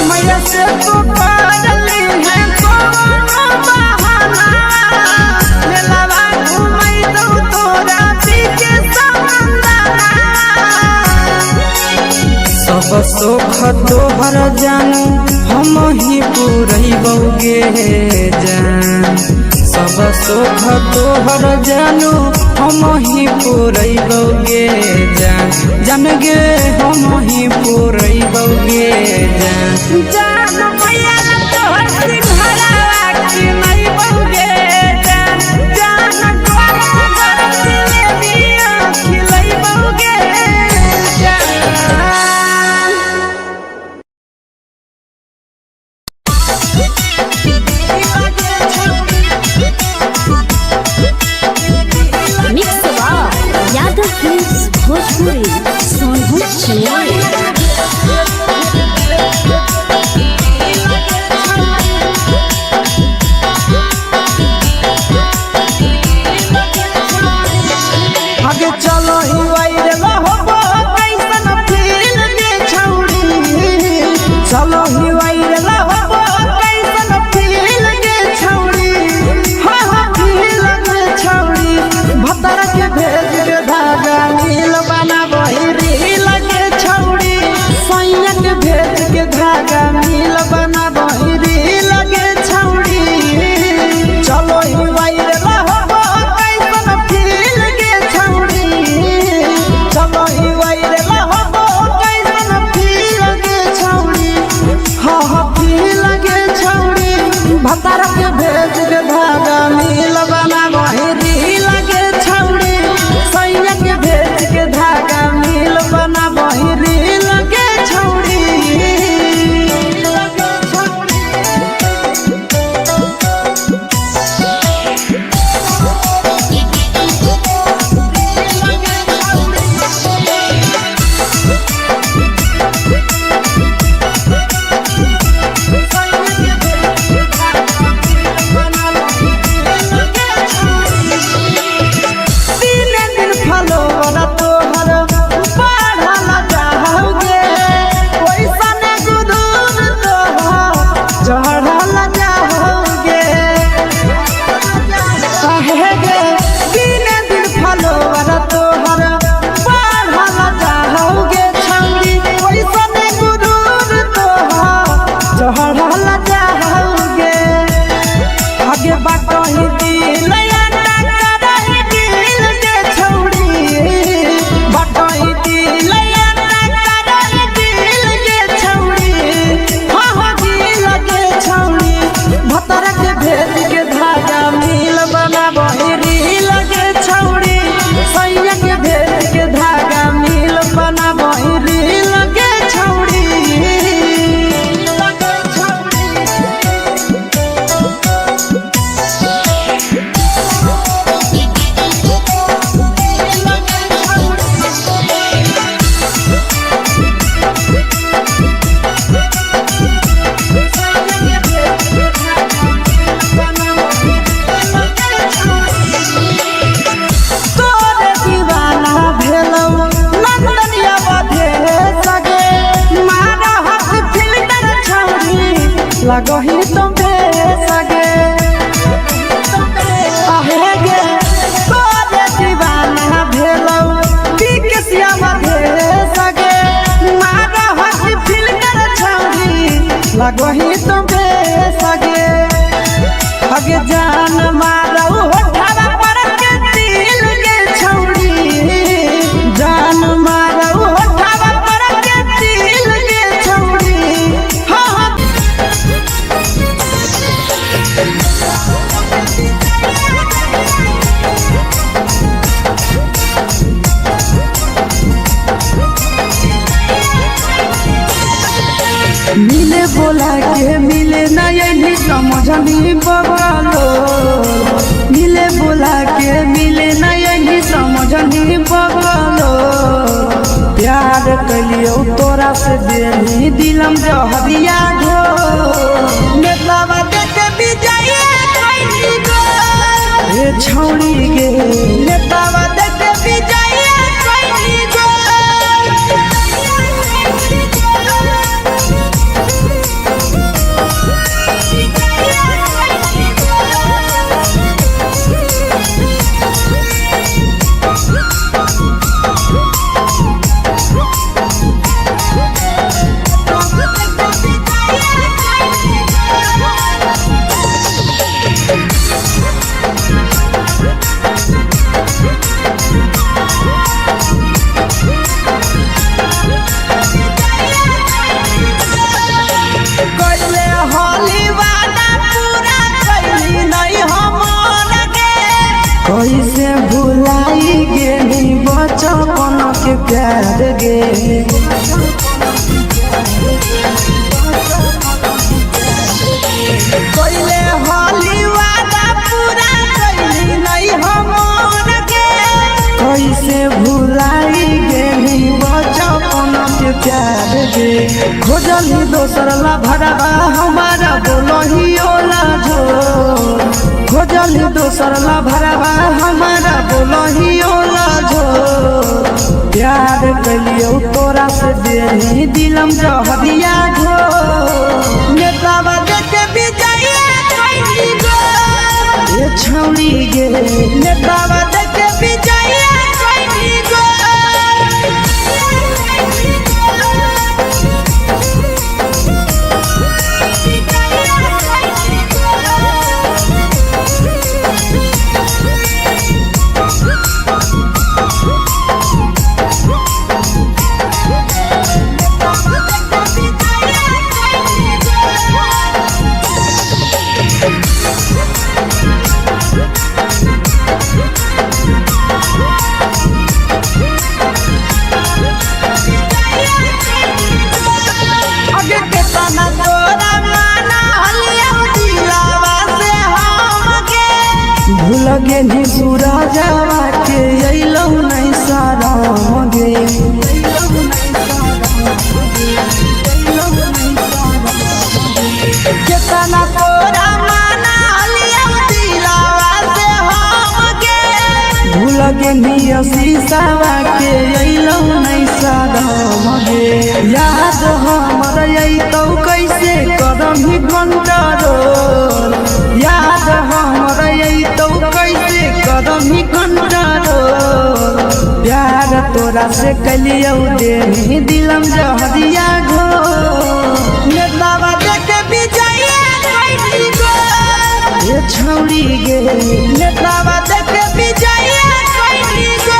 मैया से तो पागली है कोनो बहाना मेलावा घूमै तो तोरा पीके सनंदना सब सुख तोहर जानू हम ही पुरैबो गे जान सब सुख तोहर जानू हम ही पुरैबो गे जान जन गे हम ही पुरैबो गे जान जान मैया तोहर सिंघरावा खिलैबो गे जान गरम गरम जिलेबिया खिलैबो गे जान मिक्स यादव फिल्म्स भोजपुरी सोनभद्र आगे चलो ही वायरल होबो कैसन फील दे छौड़ी चलो ही वायरल होबो कैसन फील दे छौड़ी हाँ फील दे छौड़ी भतर के भेज के धागा नील बना वही रील के छौड़ी सैया के भेज के धागा नील बना वही रील के छौड़ी चलो ही वायरल होबो कैसन फील के छौड़ी चलो ही वायरल होबो कैसन फील के छौड़ी लगही तुम सगे आहे गे तोरे दीवाना भेलौ के सियामा भेल सगे मारा हसी फिल्टर छौरी लगही तुम सगे अगे जान मारौ होठवा पर के दिल के छौरी जान मारौ होठवा पर के दिल के छौरी हाँ मिले बोला के मिले ना यही समझनी बगलो मिले बोला के मिले ना यही समझनी बगलो प्यार कलियो तोरा से देनी दिलम जहरिया घो नेतावा देखे विजय कैली गो ए छौरी गे नेतावा देखे विजय कैली गो कैसे भुलाई गेली बचपन के प्यार गे कैले होली वादा पूरा कैली नहीं हमर गे कैसे भुलाई गेली बचपन के प्यार गे खोजली दोसर ला भरवा हमारा बोलही ओला जो खोजली दोसर ला भरवा हमारा बोलही ओला जो प्यार कलियो तोरा से देनी दिलम जहरिया घो नेतावा देखे विजय कैली गो ए छौरी गे नेतावा देखे विजय कैली गो भूलगे नी सूरजवा के अइलौ नहीं साराम गे केतना तोरा माना लिया दिलावा से हम गे भूलगे नी शीशावा के अइलौ नहीं साराम गे याद हमर अइतौ कैसे करम कंट्रोल याद हमर अइतौ कैसे करम कंट्रोल प्यार तोरा से कलियो देनी दिलम जहरिया घो नेतावा देखे विजय कैली गो ए छौरी गे नेतावा देखे विजय कैली गो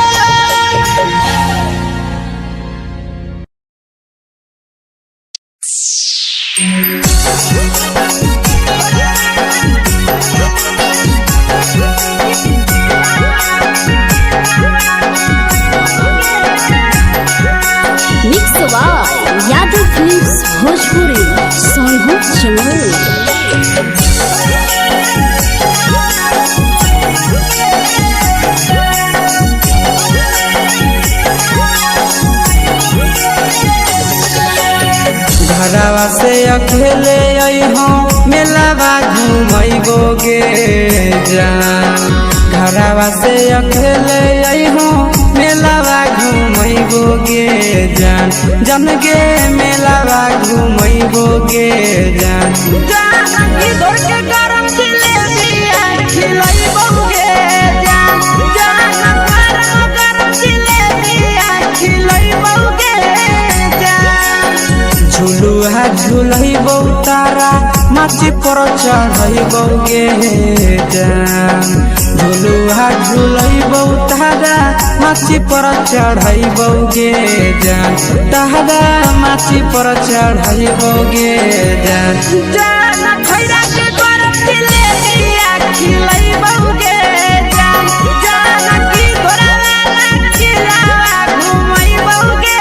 मिक्स यादव फिल्म्स भोजपुरी सोनू चमोली घरवा से अकेले अइहो मेलावा घूमैबो गे जान घरवा से अकेले अइहो मेलावा घूमै घुमैबोगे जान जन गे मेलावा घुमैबोगे जान जानकी दौड़ के गरम जिलेबिया खिलैबोगे जान गरम जिलेबिया खिलैबोगे जान झुलुहा झुलैबौ तारा माची पर चढ़ैबोगे जान झुलुहा झुलैबौ तारा माची पर चढ़ैबोगे जान तारा माची पर चढ़ैबोगे जान जान खैरा के गरम जिलेबिया खिलैबोगे जान जानकी घोड़ा वाला खिलावा घुमैबोगे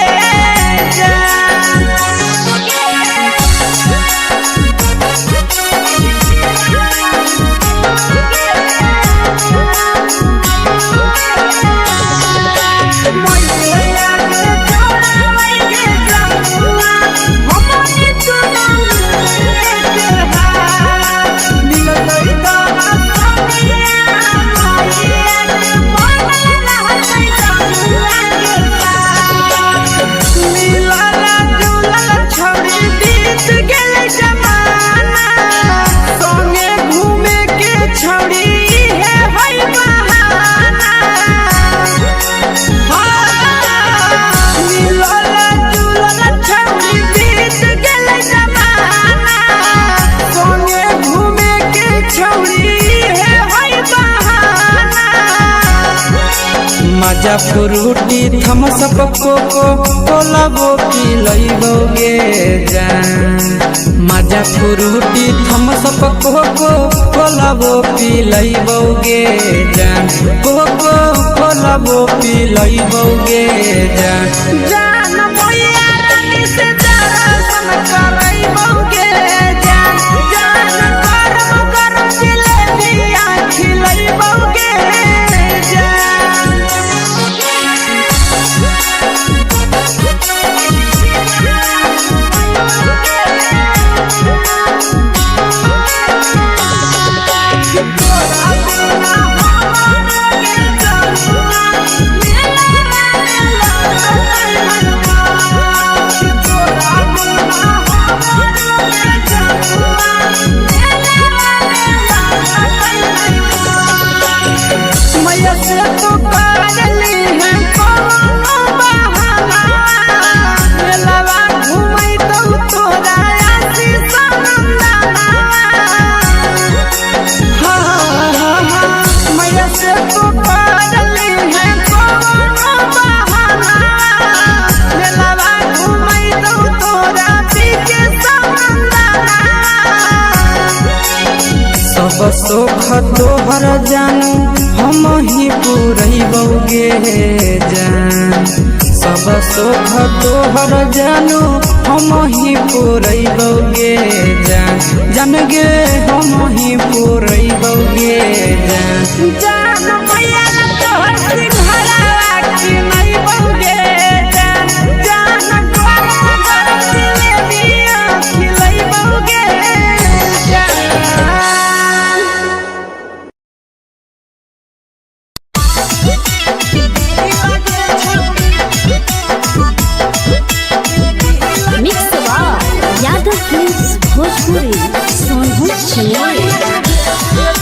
मजा फ्रूटी थम्स अप कोको कोला वो पिलैबोगे जान मजा फ्रूटी थम्स अप कोको कोला वो पिलैबोगे जान कोको कोला वो पिलैबोगे जान जान भैया रानी से दर्शन करैबोगे जान गरम गरम जिलेबिया खिलैबोगे मैया से तो करली है कोनो बहाना मेलावा घुमै तो तोरा आसी सनंदना मैया से तो करली है कोनो बहाना मेलावा घुमै तो तोरा पीके सनंदना सब सुख तोहर जानू हम ही पुरैबोगे जान सब सुख तोहर जानू हम ही पुरैबोगे जान जन गे हम ही पुरैबोगे जान जान भैया तोहर सिंघरावा खिलैबोगे जान गरम गरम जिलेबिया खिलैबोगे mix Yadav films Bhojpuri Sonbhadra channel.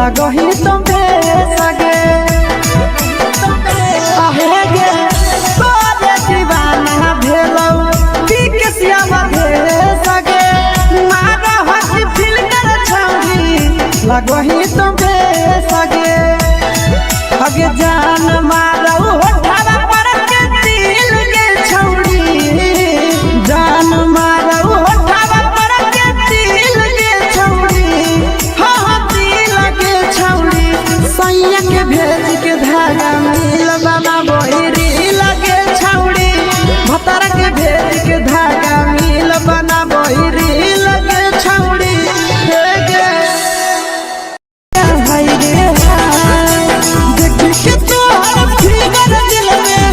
लगही तुम सगे आहे गे तोरे दीवाना भेलौ की के सियावा भे सगे मारा हसी फिल कर छौरी लगही तुम सगे अगे जान मारौ होठावा पर के दिल के छौरी जान मारौ होठावा पर के दिल के छौरी हाँ दिल के छौरी सैया के भेज के धागा मिल बना बहिरी लगे छौरी भतर के भेज के धागा मिल बना बहिरी लगे छौरी हे गे हाय रे देख के तोहर फिगर दिल में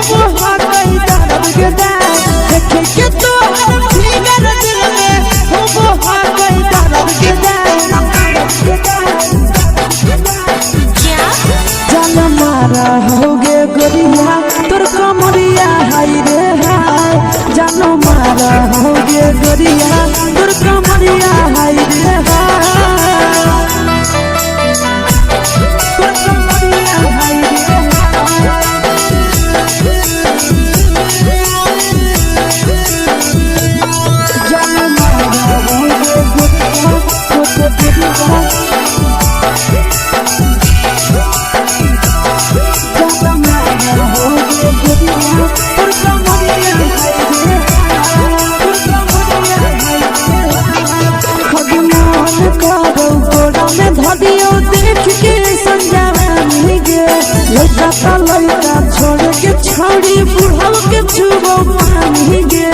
हो हाथ कहीं दर्द के देख के तोहर फिगर दिल में हो हाथ कहीं दर्द के जान मारा होगे गोरिया तोर कमरिया हाय रे हाय जान मारा होगे गोरिया तोर कमरिया हाय रे हाय तोर कमरिया हाय रे जान मारा होगे गोरिया तोर कमरिया लड़का छोड़ के छौड़ी बुढ़ाव के छुबो पानी गे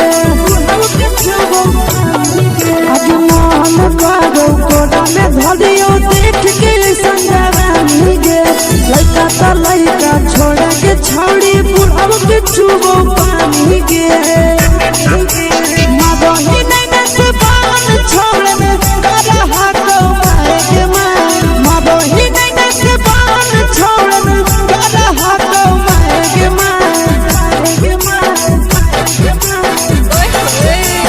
आज मन करो कोड़ा में धरियो देख के संजवानी गे लड़का छोड़ के छौड़ी बुढ़ाव के छुबो पानी गे मादही नहीं से बान छोड़ में करा हाथो माए के मां मादही नहीं से बान छोड़ में करा हाथो माए के मां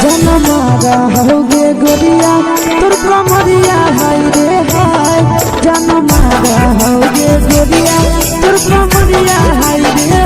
जन मारा होगे गोरिया तोर कमरिया हाय रे हाय जन मारा होगे गोरिया तोर कमरिया हाय रे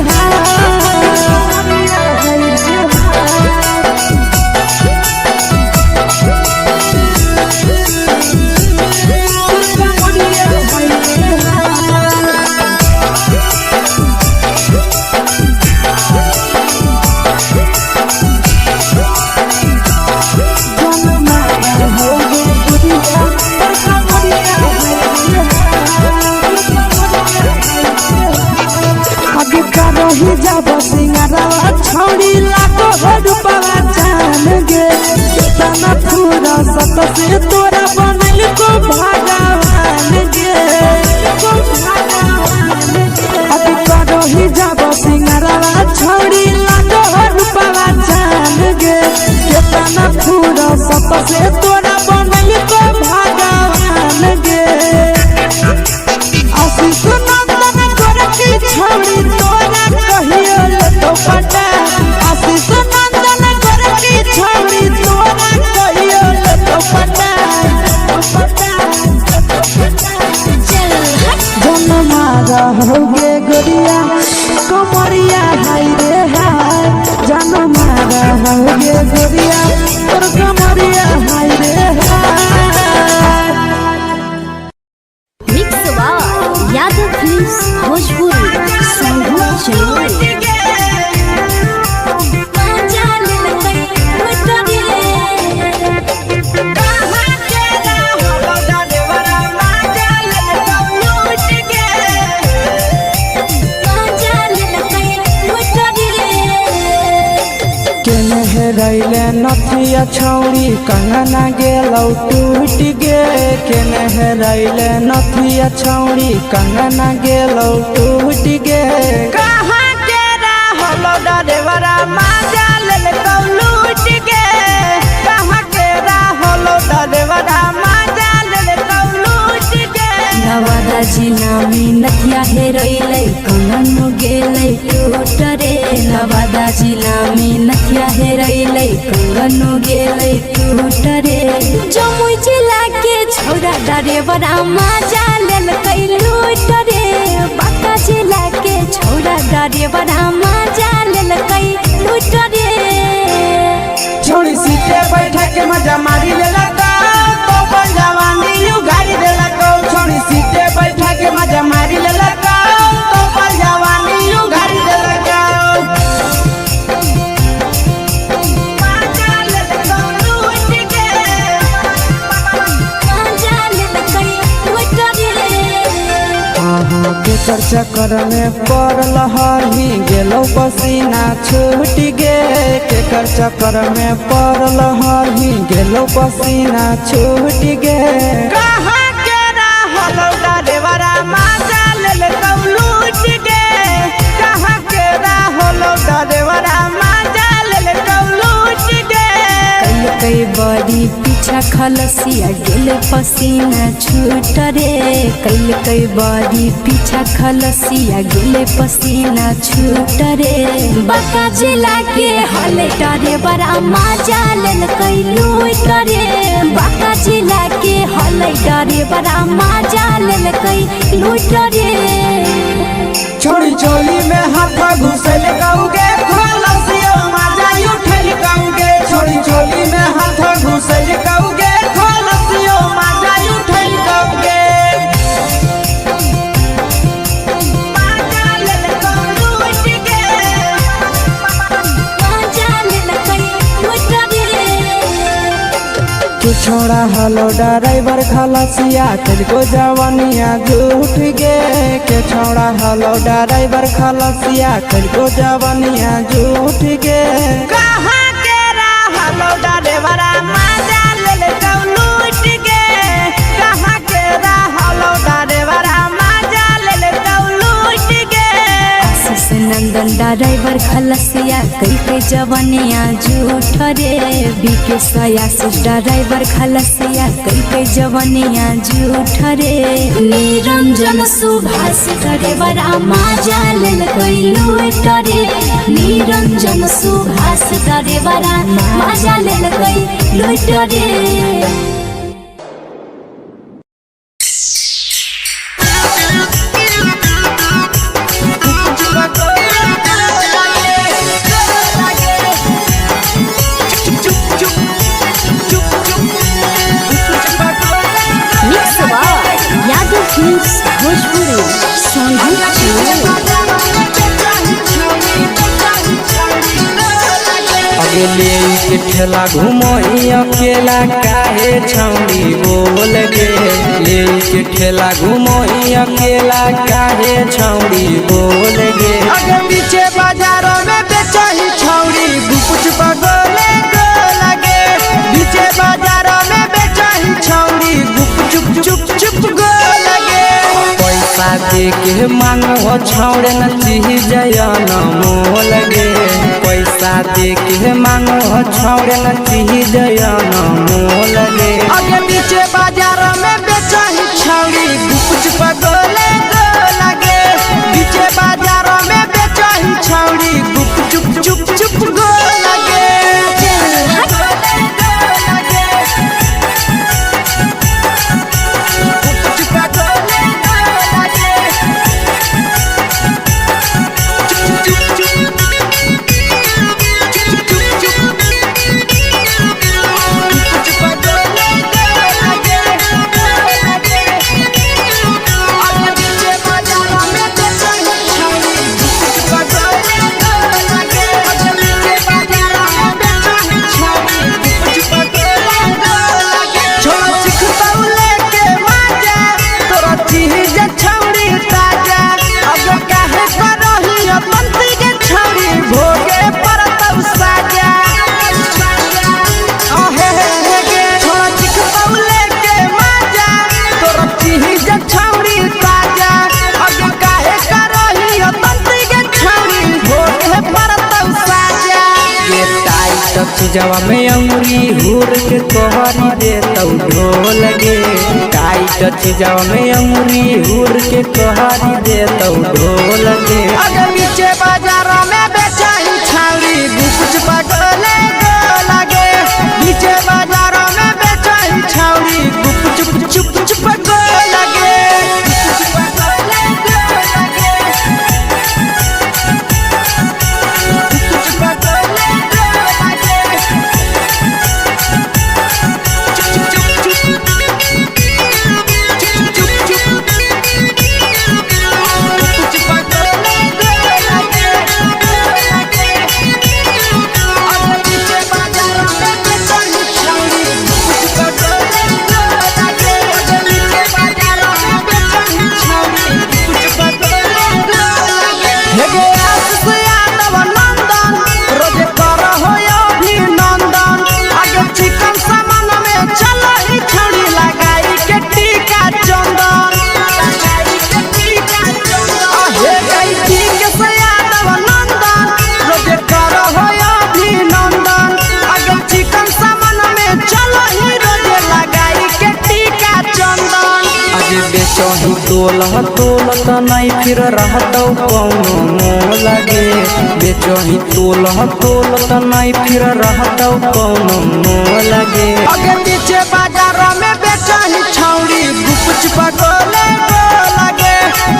ही जब सिंगारवा छौड़ी लाखो रुपवा जान गे कितना पूरा सत से तोरा बनल को भगवान गे अभी करो ही जब सिंगारवा छौड़ी लाखो रुपवा जान गे कितना पूरा सत से तोरा बनल को भगवान गे आशीष नंदन करती छौड़ी तोरा कहियो तो पटा आशीष नंदन करती छौड़ी तोरा कहियो तो पटा जन मारा होगे गोरिया कमरिया हाय रे हाय जन मारा होगे गोरिया तोर कमरिया हाय रे हाय mix by Yadav films Bhojpuri संगीत चैनल रैले नथिया छौड़ी कंगना गेलौ टूट गे केने रैले नथिया छौड़ी कंगना गेलौ टूट गे कहाँ के रहलो डरेवरा माजा लेलकौ लूट गे कहाँ के रहलो डरेवरा माजा लेलकौ लूट गे नवादा जिला में नथिया हेरैलै कंगन गेलै टूट रे नवादा जिला में नथिया हेरैलै कंगन गेलै टूट रे जमुई जिला के छौड़ा डरेवरा माजा ले ड्राइवर मजा लेलकै लूट रे। छोड़ी सीटे बैठा के मजा मारी लेलका तो अपन जवानी यू गाड़ी देलका। छोड़ी सीटे बैठा के मजा मारी लेलका तो अपन जवानी यू गाड़ी देलका। केकर चक्कर में पड़ल हही गेलो पसीना छूट गे। केकर चक्कर में पड़ल हही गेलो पसीना छूट गे। कहाँ के रहल ड्राइवर मजा लेलकौ लूट गे। कहाँ के रहल ड्राइवर मजा लेलकौ लूट गे। कई बड़ी पीछा खलसिया गेल पसीना छूट रे। कई बड़ी पीछा खलसिया गेल पसीना छूट रे। बाका जिला के हले ड्राइवर मजा लेलकै लूट रे। बाका जिला के हले ड्राइवर मजा लेलकै लूट रे। छोड़ी चोली में हाथ घुसल कौगे खलसिया मजा उठल कौगे। छोड़ी चोली में हाथ घुसल कौगे खलसिया मजा उठल कौगे। छोड़ा हलो ड्राइवर खलसिया तुझको जवानिया झूठ गे। के छोड़ा हलो ड्राइवर खलसिया तुझको जवानिया झूठ गे। कहाँ के रहलो ड्राइवर मजा लेलकौ लूट गे। कहाँ के रहलो ड्राइवर मजा लेलकौ लूट गे। आशीष नंदन ड्राइवर खलसिया कई जवानिया झूठ रे। बीके आशीष ड्राइवर खलसिया कई जवानिया झूठ रे। निरंजन सुभाष ड्राइवर मजा लेलकै लूट रे। निरंजन सुभाष ड्राइवर मजा लेलकै लूट रे। ले के ठेला घूमो अकेला काहे छौड़ी बोल गे। ले के ठेला घूमो अकेला काहे छौड़ी बोल गे। अगे पीछे बाजारों में बेचही छौड़ी गुपुच पगोले गो लगे। पीछे बाजारों में बेचही छौड़ी गुप चुप चुप गो लगे। पैसा दे के मांगो छौड़े न चीज जयन मोल गे। पैसा दे के मांगो छौड़े न चीज जयन मोल गे। आगे पीछे बाजार में बेचही छौड़ी गुपुच पगोले गो लगे। पीछे बाजार में बेचही छौड़ी गुप चुप गो लगे। चीजवा में अंगुरी हुर के कहरी दे तौ ढोल गे। टाइट चीजवा में अंगुरी हुर के कहरी दे तौ ढोल गे। अगे पीछे बाजार में बेचही छौड़ी गुपुच पगोले गो लगे। पीछे बाजार में बेचही छौड़ी गुप चुप गो लगे। तोला तोलत नहीं फिर रहतौ कौनो मोह लगे बेचही तोला तोलत नहीं फिर रहतौ कौनो मोह लगे अगे पीछे बाजार में बेचही छौड़ी गुपचुप गोले लगे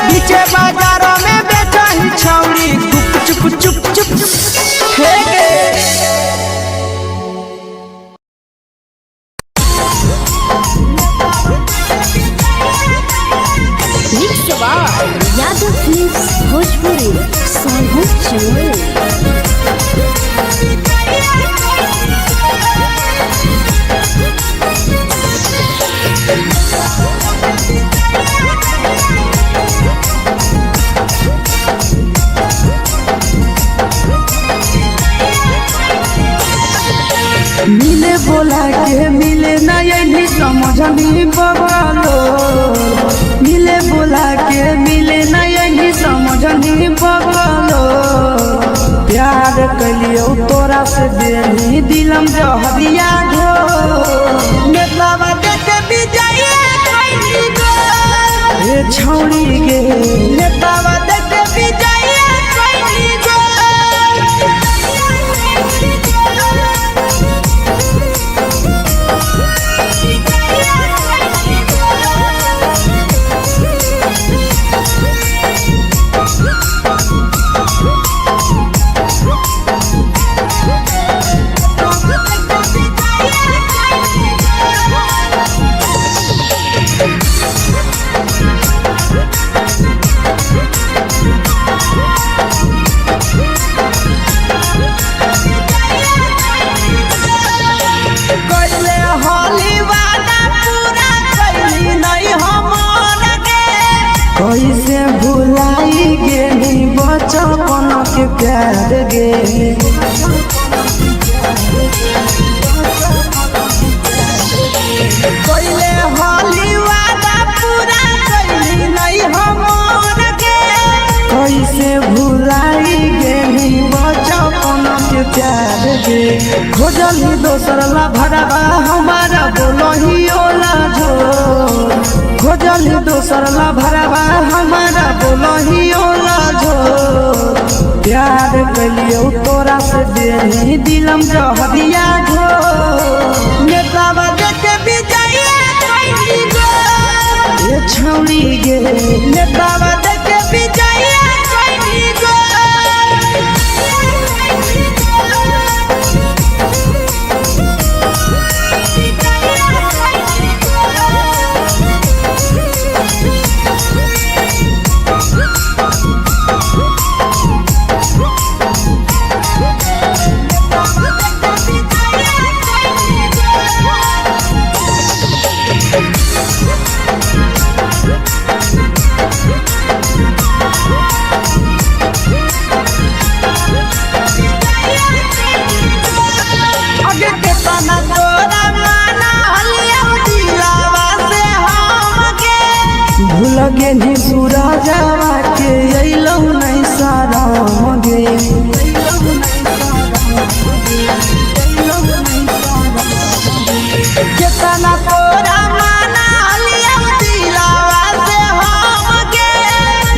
पीछे बाजार में बेचही छौड़ी गुपचुप चुप चुप हे गे यादव फिल्म्स भोजपुरी सोनू चमोली। मिले बोला के मिले ना यही समझनी बगलो मिले बोला के मिले ना यही समझनी बगलो प्यार कलियो तोरा से बेनी दिलम जहरिया घो नेतावा देख विजय कइली गो ए छौड़ी गे नेतावा देख विजय कइली गो कैसे भुलाई गेली बचपन के प्यार गे कैले होली वादा पूरा कैली नहीं हमर गे कैसे भुलाई गेली बचपन के प्यार गे खोजली दोसर ला भरवा हमारा बोलही ओला झो खोजली दोसर ला भरवा हमारा बोलही ओला झो प्यार कलियो तोरा से देनी दिलम जहरिया घो नेतावा देख विजय कइली गो ए छौड़ी गे नेतावा देख विजय कइली गो लगे नी सूरजवा के अइलौ नहीं सारा मगे केतना तोरा माना लिया दिलावा से हमके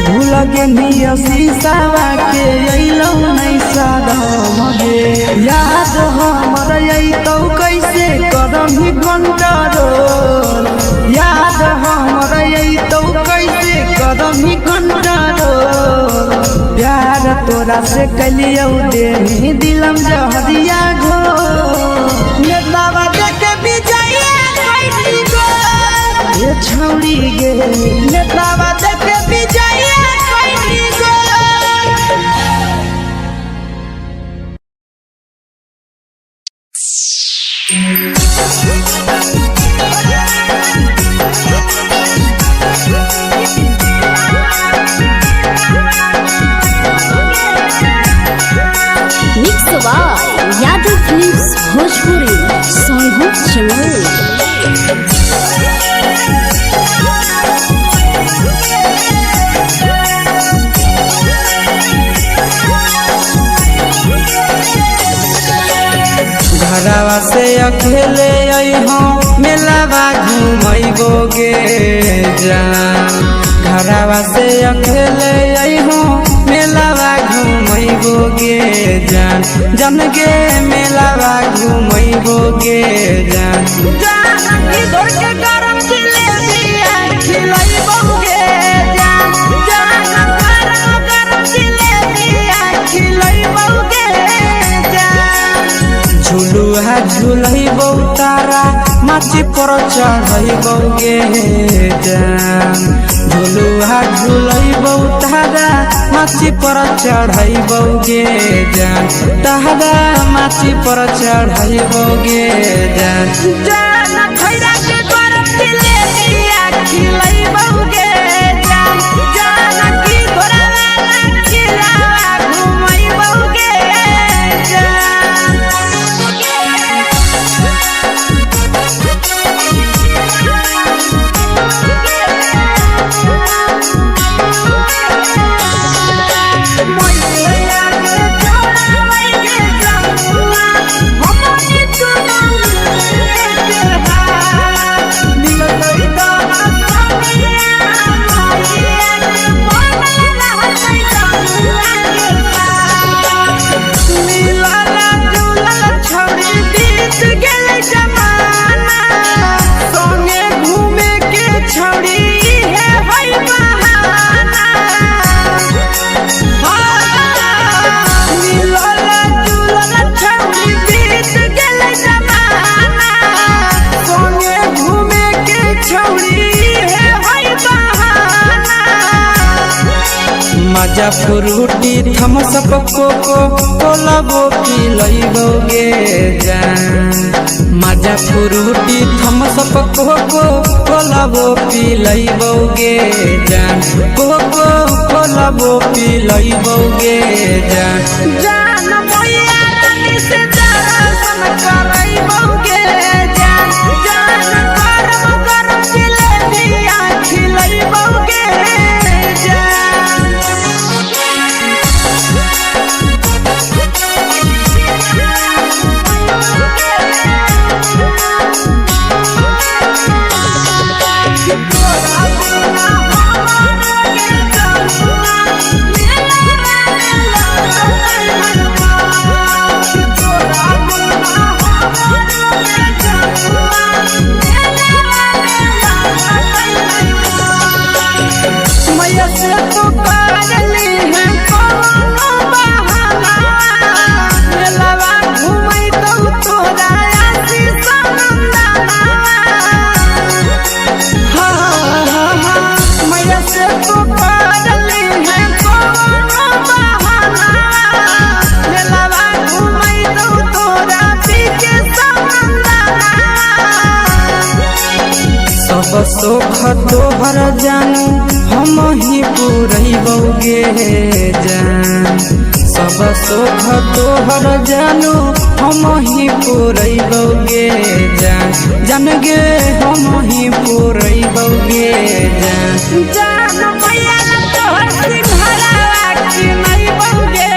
भूल गे नी शीशावा के अइलौ नहीं सारा मगे याद हमर अइतौ कैसे करही कंट्रोल याद हमर अइतौ कैसे करही कंट्रोल प्यार तोरा से कलियो देनी दिलम जहरिया घो नेतावा देख विजय कइली गो ए छौड़ी गे नेतावा देख विजय कइली गो यादव फिल्म्स भोजपुरी सोनू चमोली। घरवा से अकेले अइहो मेलावा घुमैबो गे जान घरवा से अकेले अइहो मेलावा घूमैबो गे जान जन गे मेलावा घूमैबो गे जान जानकी दौड़ के गरम जिलेबिया खिलैबो गे जान गरम जिलेबिया खिलैबो गे जान झुलुहा झुलैबो तारा माची पर चढ़ैबो गे जान झुलुहा झुलैबो तारा माची पर चढ़ैबो गे जान तारा माची पर चढ़ैबो गे जान जान खैरा के गरम जिलेबिया खिलैबो गे जान जानकी घोड़ावाला किलावा घुमैबो गे जान मजा फ्रूटी थम्स अप कोको कोला वो पिलैबो गे जान मजा फ्रूटी थम्स अप कोको कोला वो पिलैबो गे जान कोको कोला वो पिलैबो गे जान जान मैया रानी से दर्शन करैबो गे जान गरम गरम जिलेबिया खिलैबो गे जान मैया से तो करली है कोनो बहाना मेलावा घुमै तो तोरा आसी सनंदना मैया से तो करली है कोनो बहाना मेलावा घुमै तो तोरा पीके सनंदना सब सुख तोहर जानू हम ही पुरैबो गे जान सब सुख तोहर जानू हम ही पुरैबो गे जान जान गे हम ही पुरैबो गे जान जान मैया तोहर सिंघरावा खिलैबो गे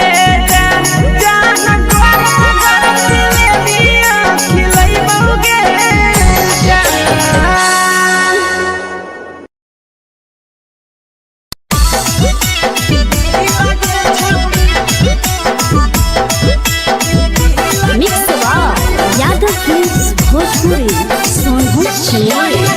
जान गरम गरम जिलेबिया खिलैबो गे जान मिक्स यादव फिल्म्स भोजपुरी सोनू चिड़िया